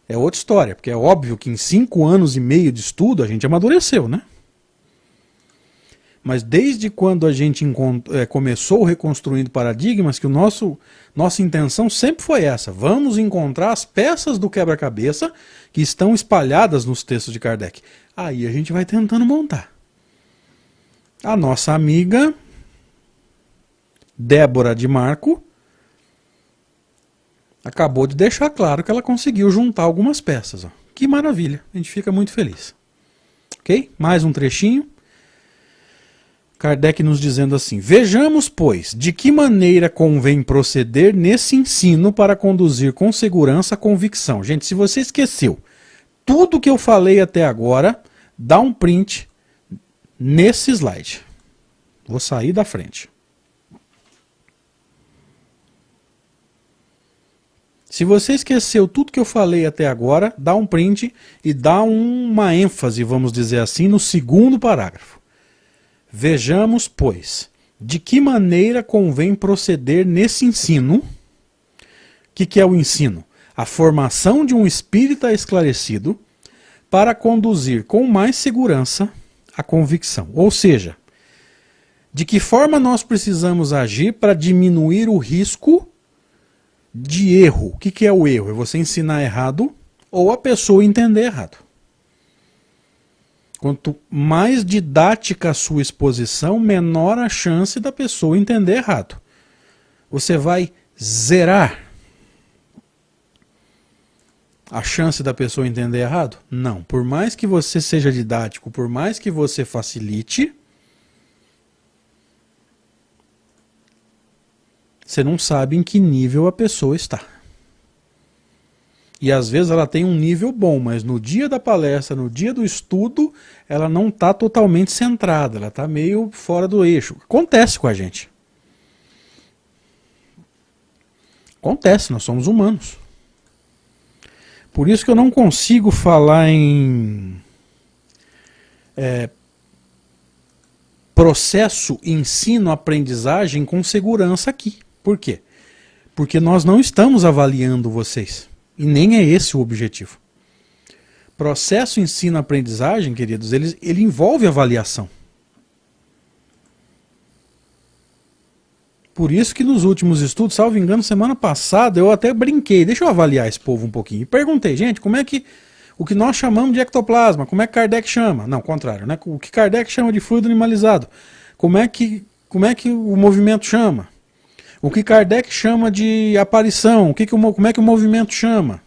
é outra história, porque é óbvio que em 5 anos e meio de estudo a gente amadureceu, né? Mas desde quando a gente começou o Reconstruindo Paradigmas, que nossa intenção sempre foi essa. Vamos encontrar as peças do quebra-cabeça que estão espalhadas nos textos de Kardec. Aí a gente vai tentando montar. A nossa amiga Débora de Marco acabou de deixar claro que ela conseguiu juntar algumas peças. Ó. Que maravilha, a gente fica muito feliz. Ok? Mais um trechinho. Kardec nos dizendo assim: vejamos, pois, de que maneira convém proceder nesse ensino para conduzir com segurança a convicção. Gente, se você esqueceu tudo que eu falei até agora, dá um print nesse slide. Vou sair da frente. Se você esqueceu tudo que eu falei até agora, dá um print e dá uma ênfase, vamos dizer assim, no segundo parágrafo. Vejamos, pois, de que maneira convém proceder nesse ensino. O que é o ensino? A formação de um espírita esclarecido para conduzir com mais segurança a convicção. Ou seja, de que forma nós precisamos agir para diminuir o risco de erro. O que é o erro? É você ensinar errado ou a pessoa entender errado. Quanto mais didática a sua exposição, menor a chance da pessoa entender errado. Você vai zerar a chance da pessoa entender errado? Não. Por mais que você seja didático, por mais que você facilite, você não sabe em que nível a pessoa está. E às vezes ela tem um nível bom, mas no dia da palestra, no dia do estudo, ela não está totalmente centrada, ela está meio fora do eixo. Acontece com a gente. Acontece, nós somos humanos. Por isso que eu não consigo falar em processo ensino-aprendizagem com segurança aqui. Por quê? Porque nós não estamos avaliando vocês. E nem é esse o objetivo. Processo ensino-aprendizagem, queridos, ele envolve avaliação. Por isso que nos últimos estudos, salvo engano, semana passada, eu até brinquei, deixa eu avaliar esse povo um pouquinho. E perguntei, gente, como é que o que nós chamamos de ectoplasma, como é que Kardec chama? Não, contrário, né? O que Kardec chama de fluido animalizado? Como é que o movimento chama? O que Kardec chama de aparição? Como é que o movimento chama?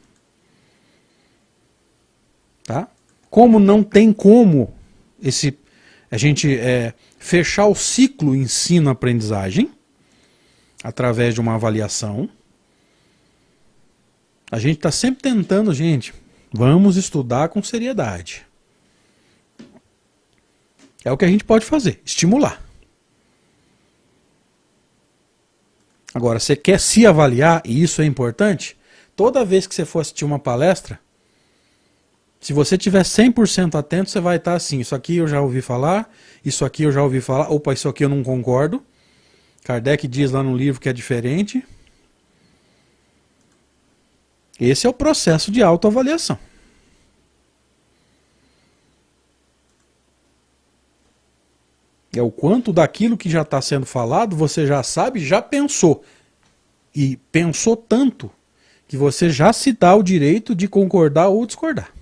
Tá? Como não tem como a gente fechar o ciclo ensino-aprendizagem através de uma avaliação, a gente está sempre tentando, gente, vamos estudar com seriedade. É o que a gente pode fazer, estimular. Agora, você quer se avaliar, e isso é importante, toda vez que você for assistir uma palestra, se você estiver 100% atento, você vai estar assim, isso aqui eu já ouvi falar, isso aqui eu já ouvi falar, opa, isso aqui eu não concordo. Kardec diz lá no livro que é diferente. Esse é o processo de autoavaliação. É o quanto daquilo que já está sendo falado você já sabe, já pensou. E pensou tanto que você já se dá o direito de concordar ou discordar.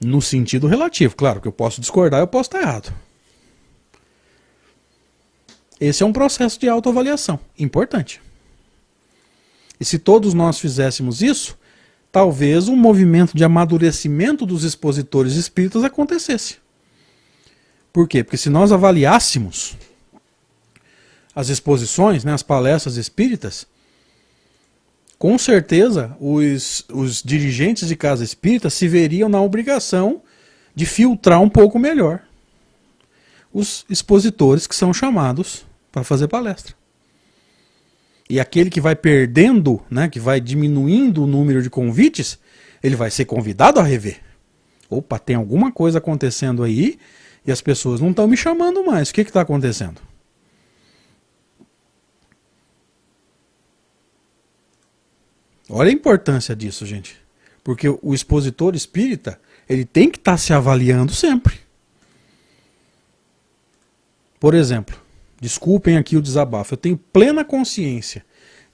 No sentido relativo. Claro que eu posso discordar, eu posso estar errado. Esse é um processo de autoavaliação importante. E se todos nós fizéssemos isso, talvez um movimento de amadurecimento dos expositores espíritas acontecesse. Por quê? Porque se nós avaliássemos as exposições, né, as palestras espíritas, com certeza os dirigentes de casa espírita se veriam na obrigação de filtrar um pouco melhor os expositores que são chamados para fazer palestra. E aquele que vai perdendo, né, que vai diminuindo o número de convites, ele vai ser convidado a rever. Opa, tem alguma coisa acontecendo aí e as pessoas não estão me chamando mais. O que está acontecendo? Olha a importância disso, gente. Porque o expositor espírita, ele tem que estar se avaliando sempre. Por exemplo, desculpem aqui o desabafo, eu tenho plena consciência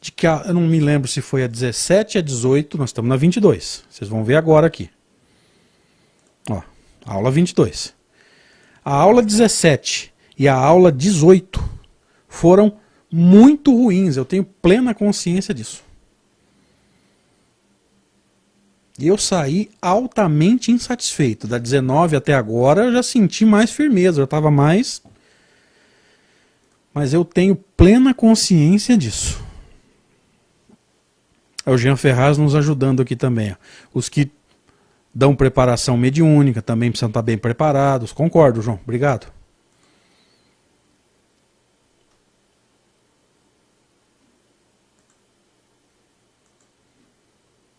de que, eu não me lembro se foi a 17, a 18, nós estamos na 22. Vocês vão ver agora aqui. Ó, aula 22. A aula 17 e a aula 18 foram muito ruins, eu tenho plena consciência disso. E eu saí altamente insatisfeito. Da 19 até agora eu já senti mais firmeza, eu estava mais... Mas eu tenho plena consciência disso. É o Jean Ferraz nos ajudando aqui também. Ó. Os que dão preparação mediúnica, também precisam estar bem preparados. Concordo, João. Obrigado.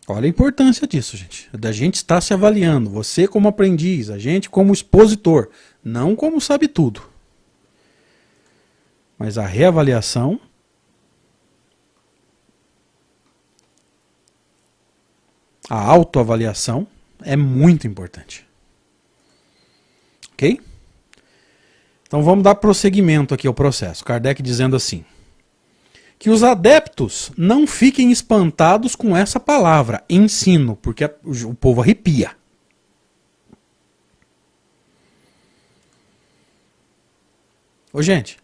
Olha a importância disso, gente. Da gente estar se avaliando. Você como aprendiz, a gente como expositor. Não como sabe tudo. Mas a reavaliação, a autoavaliação é muito importante. Ok? Então vamos dar prosseguimento aqui ao processo. Kardec dizendo assim: que os adeptos não fiquem espantados com essa palavra, ensino, porque o povo arrepia. Ô, gente,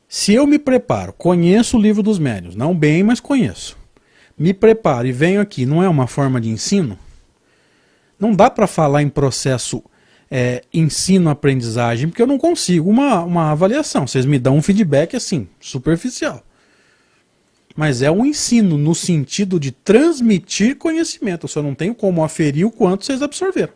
se eu me preparo, conheço o livro dos médiuns, não bem, mas conheço. Me preparo e venho aqui, não é uma forma de ensino? Não dá para falar em processo ensino-aprendizagem, porque eu não consigo uma avaliação. Vocês me dão um feedback assim, superficial. Mas é um ensino no sentido de transmitir conhecimento. Eu só não tenho como aferir o quanto vocês absorveram.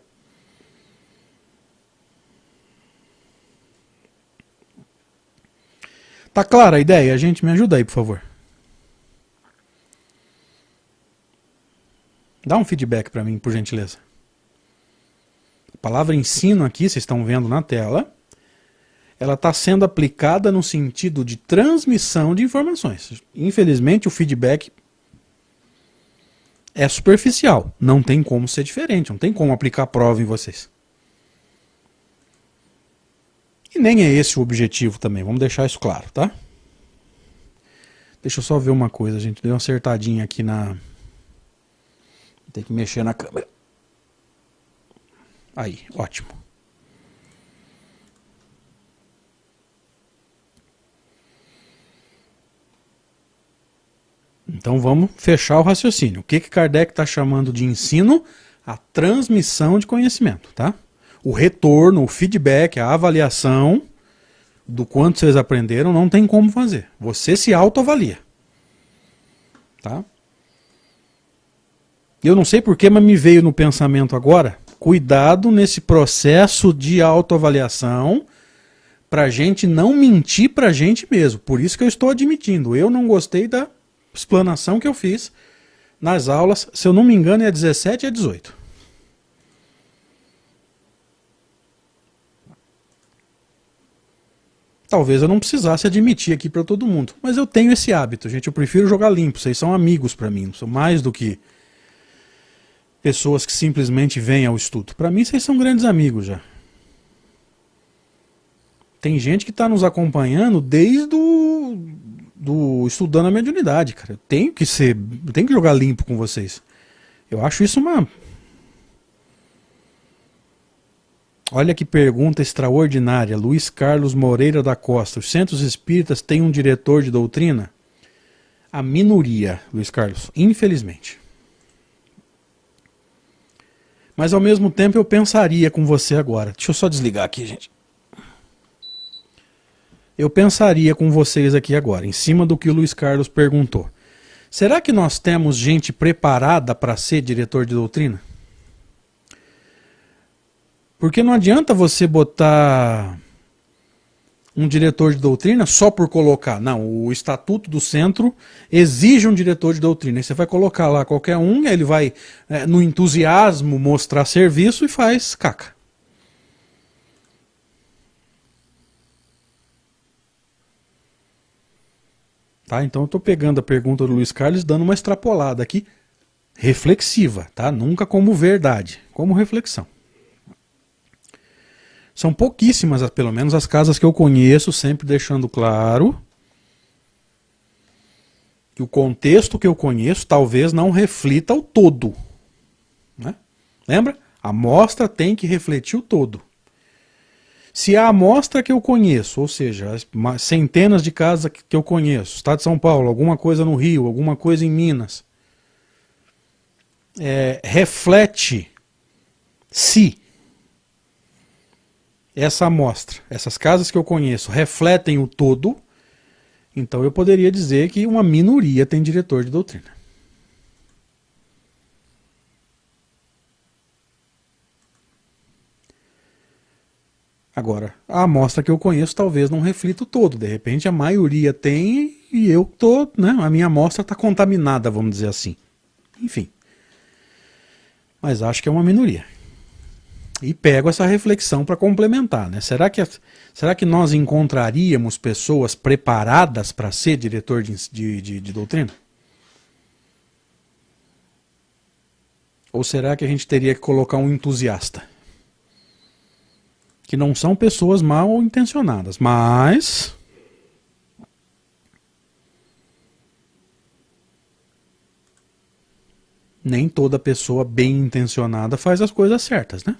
Tá clara a ideia? Gente, me ajuda aí, por favor. Dá um feedback para mim, por gentileza. A palavra ensino aqui, vocês estão vendo na tela, ela está sendo aplicada no sentido de transmissão de informações. Infelizmente, o feedback é superficial. Não tem como ser diferente, não tem como aplicar prova em vocês. E nem é esse o objetivo também, vamos deixar isso claro, tá? Deixa eu só ver uma coisa, gente. Deu uma acertadinha aqui na... Tem que mexer na câmera. Aí, ótimo. Então vamos fechar o raciocínio. O que Kardec está chamando de ensino? A transmissão de conhecimento, tá? O retorno, o feedback, a avaliação do quanto vocês aprenderam não tem como fazer. Você se autoavalia. Tá? Eu não sei porquê, mas me veio no pensamento agora, cuidado nesse processo de autoavaliação para a gente não mentir para a gente mesmo. Por isso que eu estou admitindo. Eu não gostei da explanação que eu fiz nas aulas, se eu não me engano é 17 e 18. Talvez eu não precisasse admitir aqui para todo mundo, mas eu tenho esse hábito, gente. Eu prefiro jogar limpo. Vocês são amigos para mim, não são mais do que pessoas que simplesmente vêm ao estudo. Para mim, vocês são grandes amigos já. Tem gente que está nos acompanhando desde do estudando a mediunidade, cara. Eu tenho que jogar limpo com vocês. Eu acho isso uma... Olha que pergunta extraordinária. Luiz Carlos Moreira da Costa. Os centros espíritas têm um diretor de doutrina? A minoria, Luiz Carlos, infelizmente. Mas ao mesmo tempo eu pensaria com você agora. Deixa eu só desligar aqui, gente. Eu pensaria com vocês aqui agora, em cima do que o Luiz Carlos perguntou. Será que nós temos gente preparada para ser diretor de doutrina? Porque não adianta você botar um diretor de doutrina só por colocar. Não, o estatuto do centro exige um diretor de doutrina. Aí você vai colocar lá qualquer um, e ele vai, no entusiasmo, mostrar serviço e faz caca. Tá? Então eu estou pegando a pergunta do Luiz Carlos e dando uma extrapolada aqui, reflexiva, tá? Nunca como verdade, como reflexão. São pouquíssimas, pelo menos as casas que eu conheço, sempre deixando claro que o contexto que eu conheço talvez não reflita o todo. Né? Lembra? A amostra tem que refletir o todo. Se a amostra que eu conheço, ou seja, centenas de casas que eu conheço, Estado de São Paulo, alguma coisa no Rio, alguma coisa em Minas, reflete se essa amostra, essas casas que eu conheço, refletem o todo, então eu poderia dizer que uma minoria tem diretor de doutrina. Agora, a amostra que eu conheço talvez não reflita o todo. De repente a maioria tem e eu tô, né? A minha amostra está contaminada, vamos dizer assim. Enfim. Mas acho que é uma minoria. E pego essa reflexão para complementar, né? Será que nós encontraríamos pessoas preparadas para ser diretor de doutrina? Ou será que a gente teria que colocar um entusiasta? Que não são pessoas mal intencionadas, mas nem toda pessoa bem intencionada faz as coisas certas, né?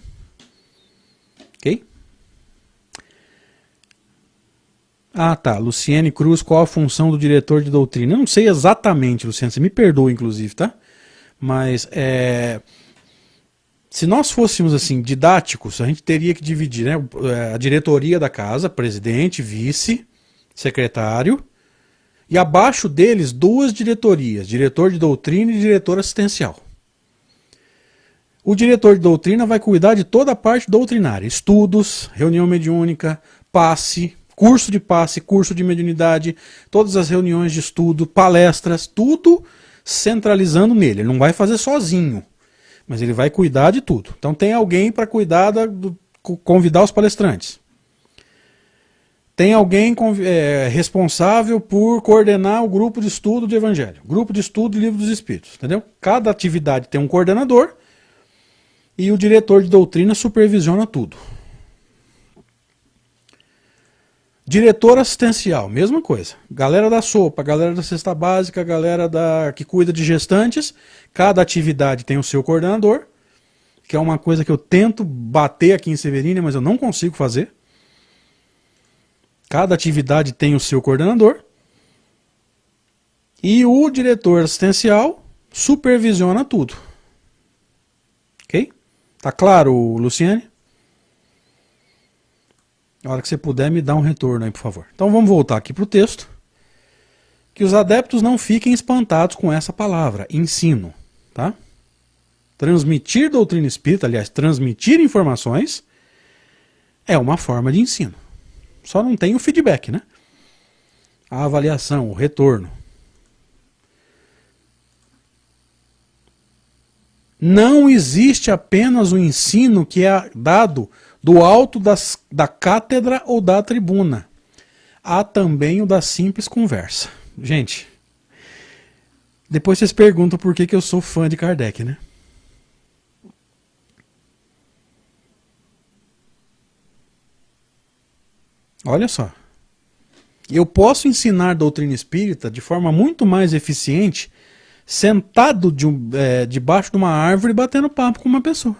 Ok? Ah, tá. Luciene Cruz, qual a função do diretor de doutrina? Eu não sei exatamente, Luciene, você me perdoa, inclusive, tá? Mas se nós fôssemos assim didáticos, a gente teria que dividir, né, a diretoria da casa, presidente, vice, secretário, e abaixo deles duas diretorias, diretor de doutrina e diretor assistencial. O diretor de doutrina vai cuidar de toda a parte doutrinária, estudos, reunião mediúnica, passe, curso de mediunidade, todas as reuniões de estudo, palestras, tudo centralizando nele. Ele não vai fazer sozinho, mas ele vai cuidar de tudo. Então tem alguém para cuidar, convidar os palestrantes. Tem alguém responsável por coordenar o grupo de estudo de Evangelho, grupo de estudo de Livro dos Espíritos, entendeu? Cada atividade tem um coordenador e o diretor de doutrina supervisiona tudo. Diretor assistencial, mesma coisa. Galera da sopa, galera da cesta básica, galera que cuida de gestantes. Cada atividade tem o seu coordenador, que é uma coisa que eu tento bater aqui em Severina, mas eu não consigo fazer. Cada atividade tem o seu coordenador. E o diretor assistencial supervisiona tudo. Ok? Tá claro, Luciane? Na hora que você puder, me dá um retorno aí, por favor. Então vamos voltar aqui para o texto. Que os adeptos não fiquem espantados com essa palavra, ensino. Tá? Transmitir doutrina espírita, aliás, transmitir informações, é uma forma de ensino. Só não tem o feedback, né? A avaliação, o retorno. Não existe apenas o ensino que é dado do alto da cátedra ou da tribuna. Há também o da simples conversa. Gente, depois vocês perguntam por que eu sou fã de Kardec, né? Olha só. Eu posso ensinar doutrina espírita de forma muito mais eficiente sentado debaixo de uma árvore batendo papo com uma pessoa.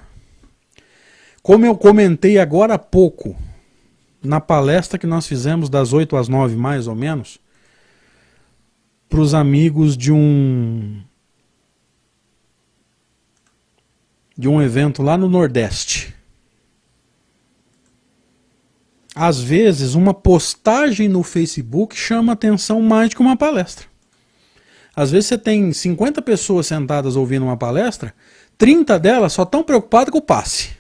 Como eu comentei agora há pouco, na palestra que nós fizemos das 8 às 9 mais ou menos, para os amigos de um evento lá no Nordeste. Às vezes, uma postagem no Facebook chama atenção mais do que uma palestra. Às vezes você tem 50 pessoas sentadas ouvindo uma palestra, 30 delas só estão preocupadas com o passe.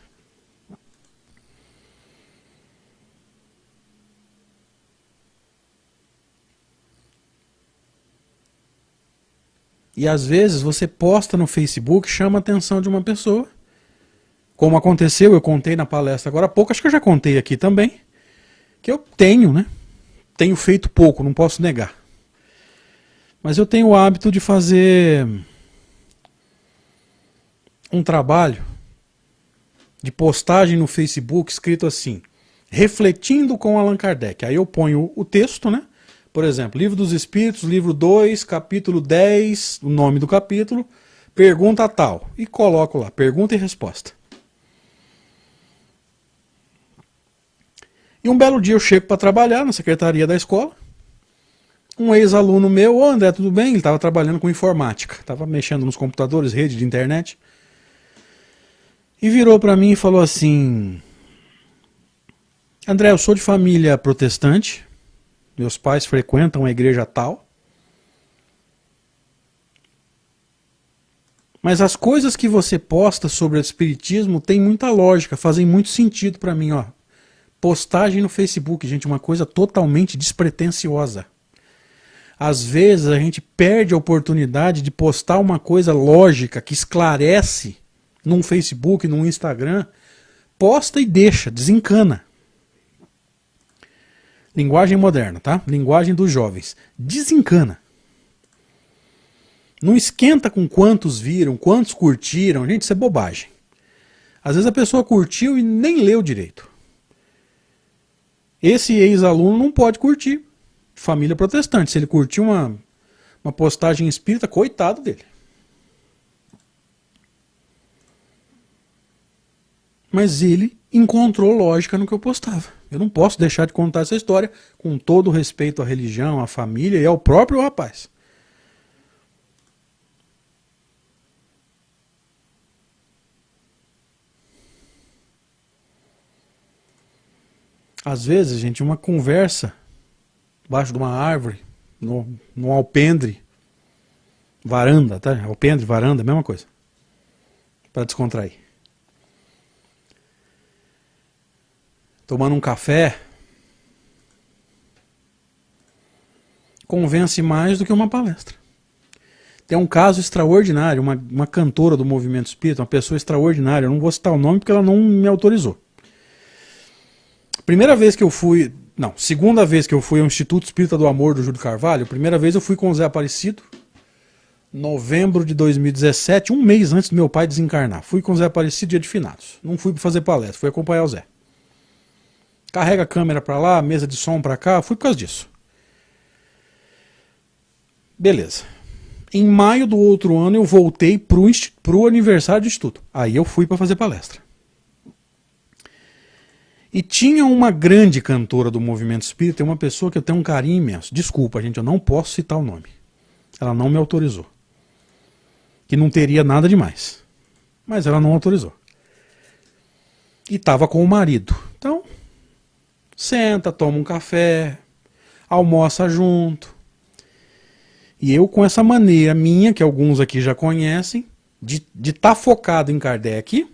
E às vezes você posta no Facebook, chama a atenção de uma pessoa. Como aconteceu, eu contei na palestra agora há pouco, acho que eu já contei aqui também, que eu tenho, né? Tenho feito pouco, não posso negar. Mas eu tenho o hábito de fazer um trabalho de postagem no Facebook escrito assim, refletindo com Allan Kardec. Aí eu ponho o texto, né? Por exemplo, Livro dos Espíritos, livro 2, capítulo 10, o nome do capítulo, pergunta tal. E coloco lá, pergunta e resposta. E um belo dia eu chego para trabalhar na secretaria da escola. Um ex-aluno meu, ô André, tudo bem? Ele estava trabalhando com informática, estava mexendo nos computadores, rede de internet. E virou para mim e falou assim, André, eu sou de família protestante, meus pais frequentam a igreja tal, mas as coisas que você posta sobre o espiritismo têm muita lógica, fazem muito sentido para mim, ó. Postagem no Facebook, gente, uma coisa totalmente despretensiosa. Às vezes a gente perde a oportunidade de postar uma coisa lógica, que esclarece, num Facebook, num Instagram. Posta e deixa, desencana. Linguagem moderna, tá? Linguagem dos jovens. Desencana. Não esquenta com quantos viram, quantos curtiram. Gente, isso é bobagem. Às vezes a pessoa curtiu e nem leu direito. Esse ex-aluno não pode curtir. Família protestante. Se ele curtiu uma postagem espírita, coitado dele. Mas ele encontrou lógica no que eu postava. Eu não posso deixar de contar essa história com todo o respeito à religião, à família e ao próprio rapaz. Às vezes, gente, uma conversa debaixo de uma árvore, no alpendre, varanda, tá? Alpendre, varanda, mesma coisa. Para descontrair. Tomando um café, convence mais do que uma palestra. Tem um caso extraordinário, uma cantora do movimento espírita, uma pessoa extraordinária, eu não vou citar o nome porque ela não me autorizou. Segunda vez que eu fui ao Instituto Espírita do Amor do Júlio Carvalho, primeira vez eu fui com o Zé Aparecido, novembro de 2017, um mês antes do meu pai desencarnar. Fui com o Zé Aparecido, dia de finados. Não fui para fazer palestra, fui acompanhar o Zé. Carrega a câmera para lá, mesa de som para cá, fui por causa disso. Beleza. Em maio do outro ano eu voltei pro aniversário do Instituto. Aí eu fui para fazer palestra. E tinha uma grande cantora do movimento espírita, uma pessoa que eu tenho um carinho imenso. Desculpa, gente, eu não posso citar o nome. Ela não me autorizou. Que não teria nada demais. Mas ela não autorizou. E estava com o marido. Então, senta, toma um café, almoça junto. E eu com essa maneira minha, que alguns aqui já conhecem, de estar focado em Kardec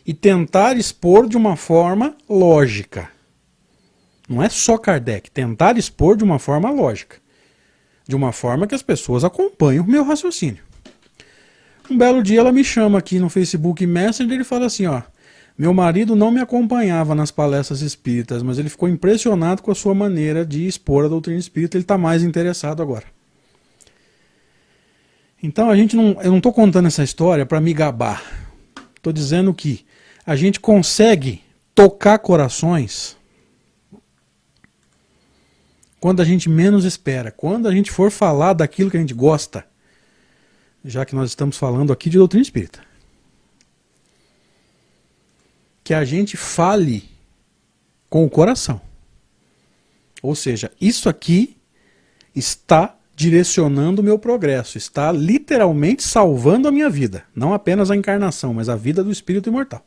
e tentar expor de uma forma lógica. Não é só Kardec, tentar expor de uma forma lógica. De uma forma que as pessoas acompanham o meu raciocínio. Um belo dia ela me chama aqui no Facebook Messenger e fala assim, ó, meu marido não me acompanhava nas palestras espíritas, mas ele ficou impressionado com a sua maneira de expor a doutrina espírita, ele está mais interessado agora. Então eu não estou contando essa história para me gabar. Estou dizendo que a gente consegue tocar corações quando a gente menos espera, quando a gente for falar daquilo que a gente gosta, já que nós estamos falando aqui de doutrina espírita. Que a gente fale com o coração. Ou seja, isso aqui está direcionando o meu progresso, está literalmente salvando a minha vida. Não apenas a encarnação, mas a vida do espírito imortal.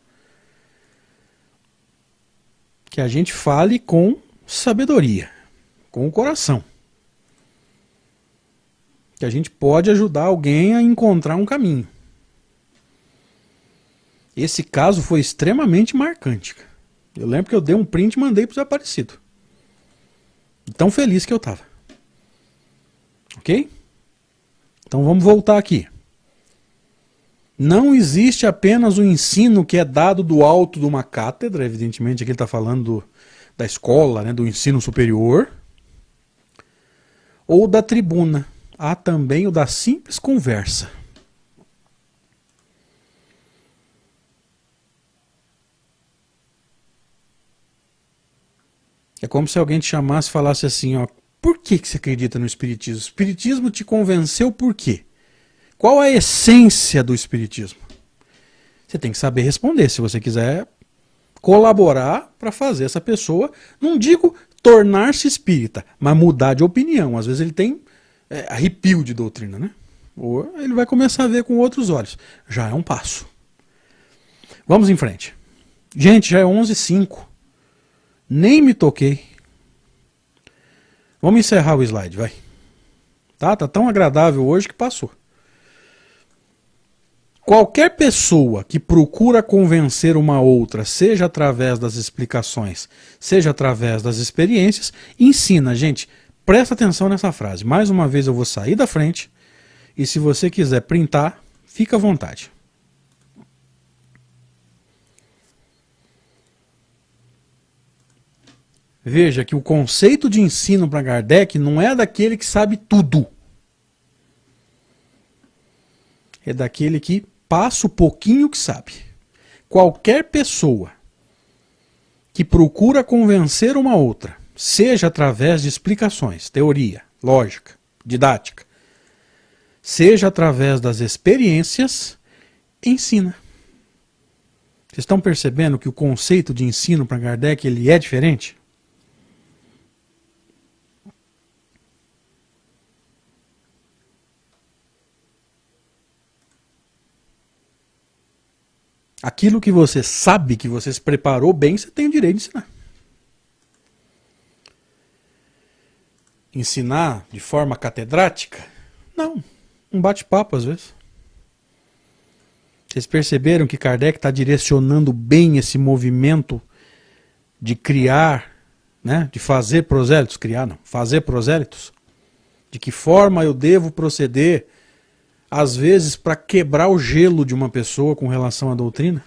Que a gente fale com sabedoria, com o coração. Que a gente pode ajudar alguém a encontrar um caminho. Esse caso foi extremamente marcante. Eu lembro que eu dei um print e mandei para o Zé Aparecido. Tão feliz que eu estava. Ok? Então vamos voltar aqui. Não existe apenas o ensino que é dado do alto de uma cátedra, evidentemente aqui ele está falando da escola, né, do ensino superior, ou da tribuna. Há também o da simples conversa. É como se alguém te chamasse e falasse assim, ó, por que você acredita no Espiritismo? O Espiritismo te convenceu por quê? Qual a essência do Espiritismo? Você tem que saber responder, se você quiser colaborar para fazer essa pessoa, não digo tornar-se espírita, mas mudar de opinião. Às vezes ele tem arrepio de doutrina, né? Ou ele vai começar a ver com outros olhos. Já é um passo. Vamos em frente. Gente, já é 11h05. Nem me toquei. Vamos encerrar o slide, vai. Tá tão agradável hoje que passou. Qualquer pessoa que procura convencer uma outra, seja através das explicações, seja através das experiências, ensina. Gente, presta atenção nessa frase. Mais uma vez eu vou sair da frente e se você quiser printar, fica à vontade. Veja que o conceito de ensino para Kardec não é daquele que sabe tudo. É daquele que passa o pouquinho que sabe. Qualquer pessoa que procura convencer uma outra, seja através de explicações, teoria, lógica, didática, seja através das experiências, ensina. Vocês estão percebendo que o conceito de ensino para Kardec ele é diferente? Aquilo que você sabe, que você se preparou bem, você tem o direito de ensinar. Ensinar de forma catedrática? Não. Um bate-papo às vezes. Vocês perceberam que Kardec está direcionando bem esse movimento de criar, né, de fazer prosélitos? Criar não, fazer prosélitos? De que forma eu devo proceder às vezes para quebrar o gelo de uma pessoa com relação à doutrina,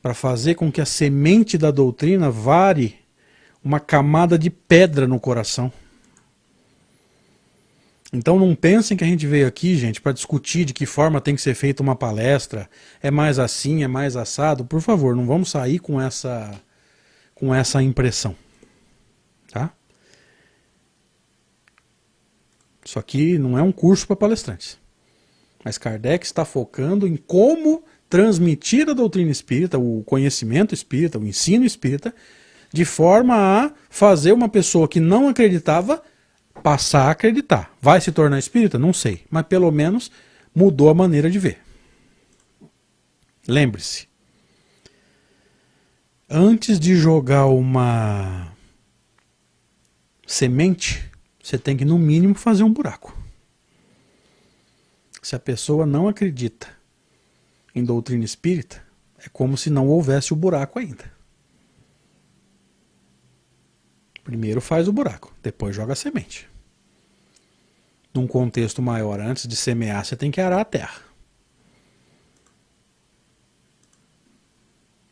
para fazer com que a semente da doutrina vare uma camada de pedra no coração. Então não pensem que a gente veio aqui, gente, para discutir de que forma tem que ser feita uma palestra, é mais assim, é mais assado. Por favor, não vamos sair com essa impressão, tá? Isso aqui não é um curso para palestrantes. Mas Kardec está focando em como transmitir a doutrina espírita, o conhecimento espírita, o ensino espírita, de forma a fazer uma pessoa que não acreditava passar a acreditar. Vai se tornar espírita? Não sei. Mas pelo menos mudou a maneira de ver. Lembre-se. Antes de jogar uma semente, você tem que, no mínimo, fazer um buraco. Se a pessoa não acredita em doutrina espírita, é como se não houvesse o buraco ainda. Primeiro faz o buraco, depois joga a semente. Num contexto maior, antes de semear, você tem que arar a terra.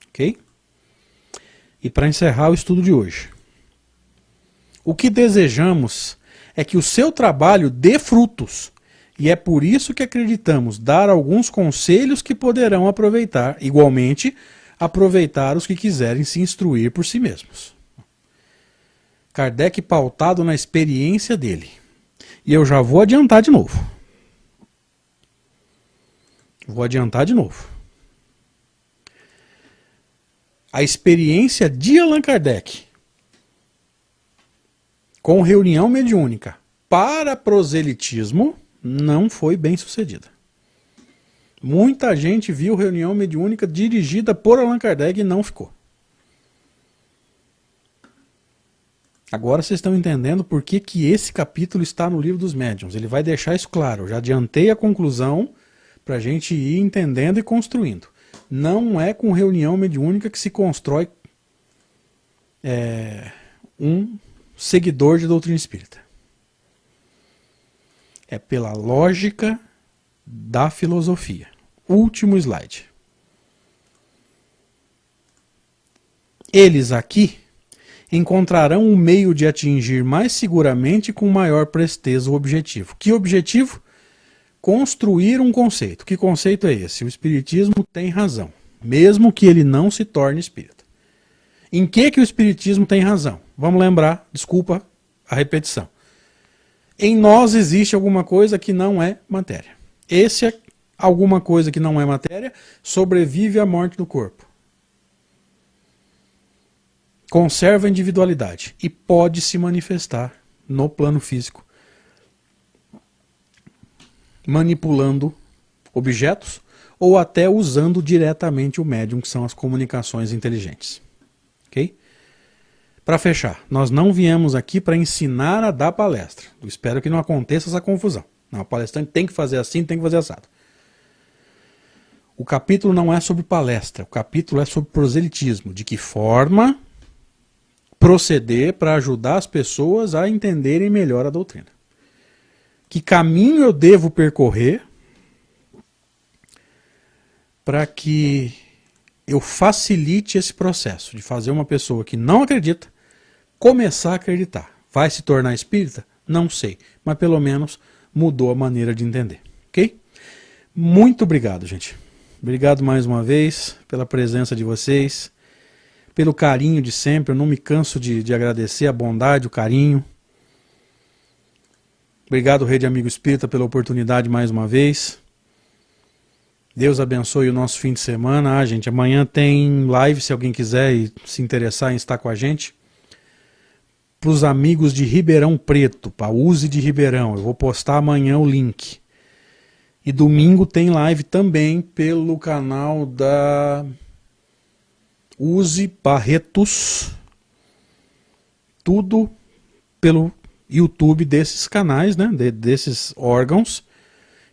Ok? E para encerrar o estudo de hoje, o que desejamos é que o seu trabalho dê frutos, e é por isso que acreditamos dar alguns conselhos que poderão aproveitar, igualmente, aproveitar os que quiserem se instruir por si mesmos. Kardec pautado na experiência dele. E eu já vou adiantar de novo. Vou adiantar de novo. A experiência de Allan Kardec com reunião mediúnica para proselitismo não foi bem sucedida. Muita gente viu reunião mediúnica dirigida por Allan Kardec e não ficou. Agora vocês estão entendendo por que esse capítulo está no Livro dos Médiuns. Ele vai deixar isso claro. Eu já adiantei a conclusão para a gente ir entendendo e construindo. Não é com reunião mediúnica que se constrói um seguidor de doutrina espírita. É pela lógica da filosofia. Último slide. Eles aqui encontrarão um meio de atingir mais seguramente com maior presteza o objetivo. Que objetivo? Construir um conceito. Que conceito é esse? O Espiritismo tem razão, mesmo que ele não se torne espírita. Em que o Espiritismo tem razão? Vamos lembrar, desculpa a repetição. Em nós existe alguma coisa que não é matéria. Esse é alguma coisa que não é matéria, sobrevive à morte do corpo. Conserva a individualidade e pode se manifestar no plano físico, manipulando objetos ou até usando diretamente o médium, que são as comunicações inteligentes. Ok? Para fechar, nós não viemos aqui para ensinar a dar palestra. Eu espero que não aconteça essa confusão. Não, o palestrante tem que fazer assim, tem que fazer assado. O capítulo não é sobre palestra, o capítulo é sobre proselitismo, de que forma proceder para ajudar as pessoas a entenderem melhor a doutrina. Que caminho eu devo percorrer para que eu facilite esse processo de fazer uma pessoa que não acredita começar a acreditar. Vai se tornar espírita? Não sei, mas pelo menos mudou a maneira de entender, ok? Muito obrigado, gente. Obrigado mais uma vez pela presença de vocês, pelo carinho de sempre. Eu não me canso de agradecer a bondade, o carinho. Obrigado, Rede Amigo Espírita, pela oportunidade mais uma vez. Deus abençoe o nosso fim de semana. Gente, amanhã tem live, se alguém quiser e se interessar em estar com a gente. Para os amigos de Ribeirão Preto, para Use de Ribeirão, eu vou postar amanhã o link. E domingo tem live também pelo canal da Use Barretos. Tudo pelo YouTube desses canais, né? Desses órgãos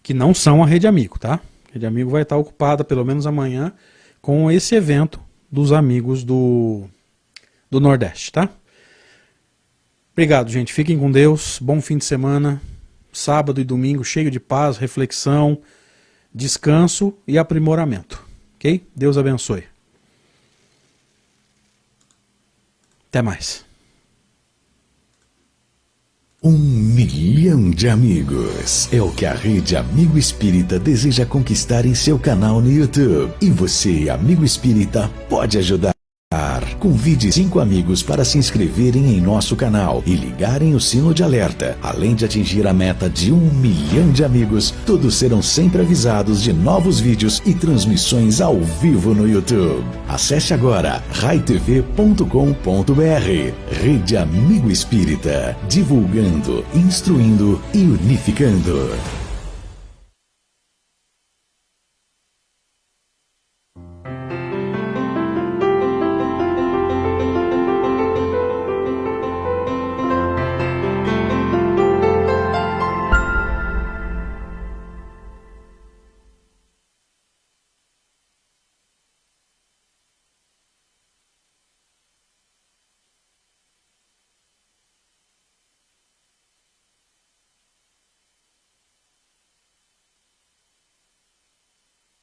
que não são a Rede Amigo, tá? A Rede Amigo vai estar ocupada, pelo menos amanhã, com esse evento dos amigos do Nordeste, tá? Obrigado, gente. Fiquem com Deus. Bom fim de semana. Sábado e domingo cheio de paz, reflexão, descanso e aprimoramento. Ok? Deus abençoe. Até mais. 1 milhão de amigos. É o que a Rede Amigo Espírita deseja conquistar em seu canal no YouTube. E você, amigo espírita, pode ajudar. Convide 5 amigos para se inscreverem em nosso canal e ligarem o sino de alerta. Além de atingir a meta de 1 milhão de amigos, todos serão sempre avisados de novos vídeos e transmissões ao vivo no YouTube. Acesse agora raitv.com.br. Rede Amigo Espírita, divulgando, instruindo e unificando.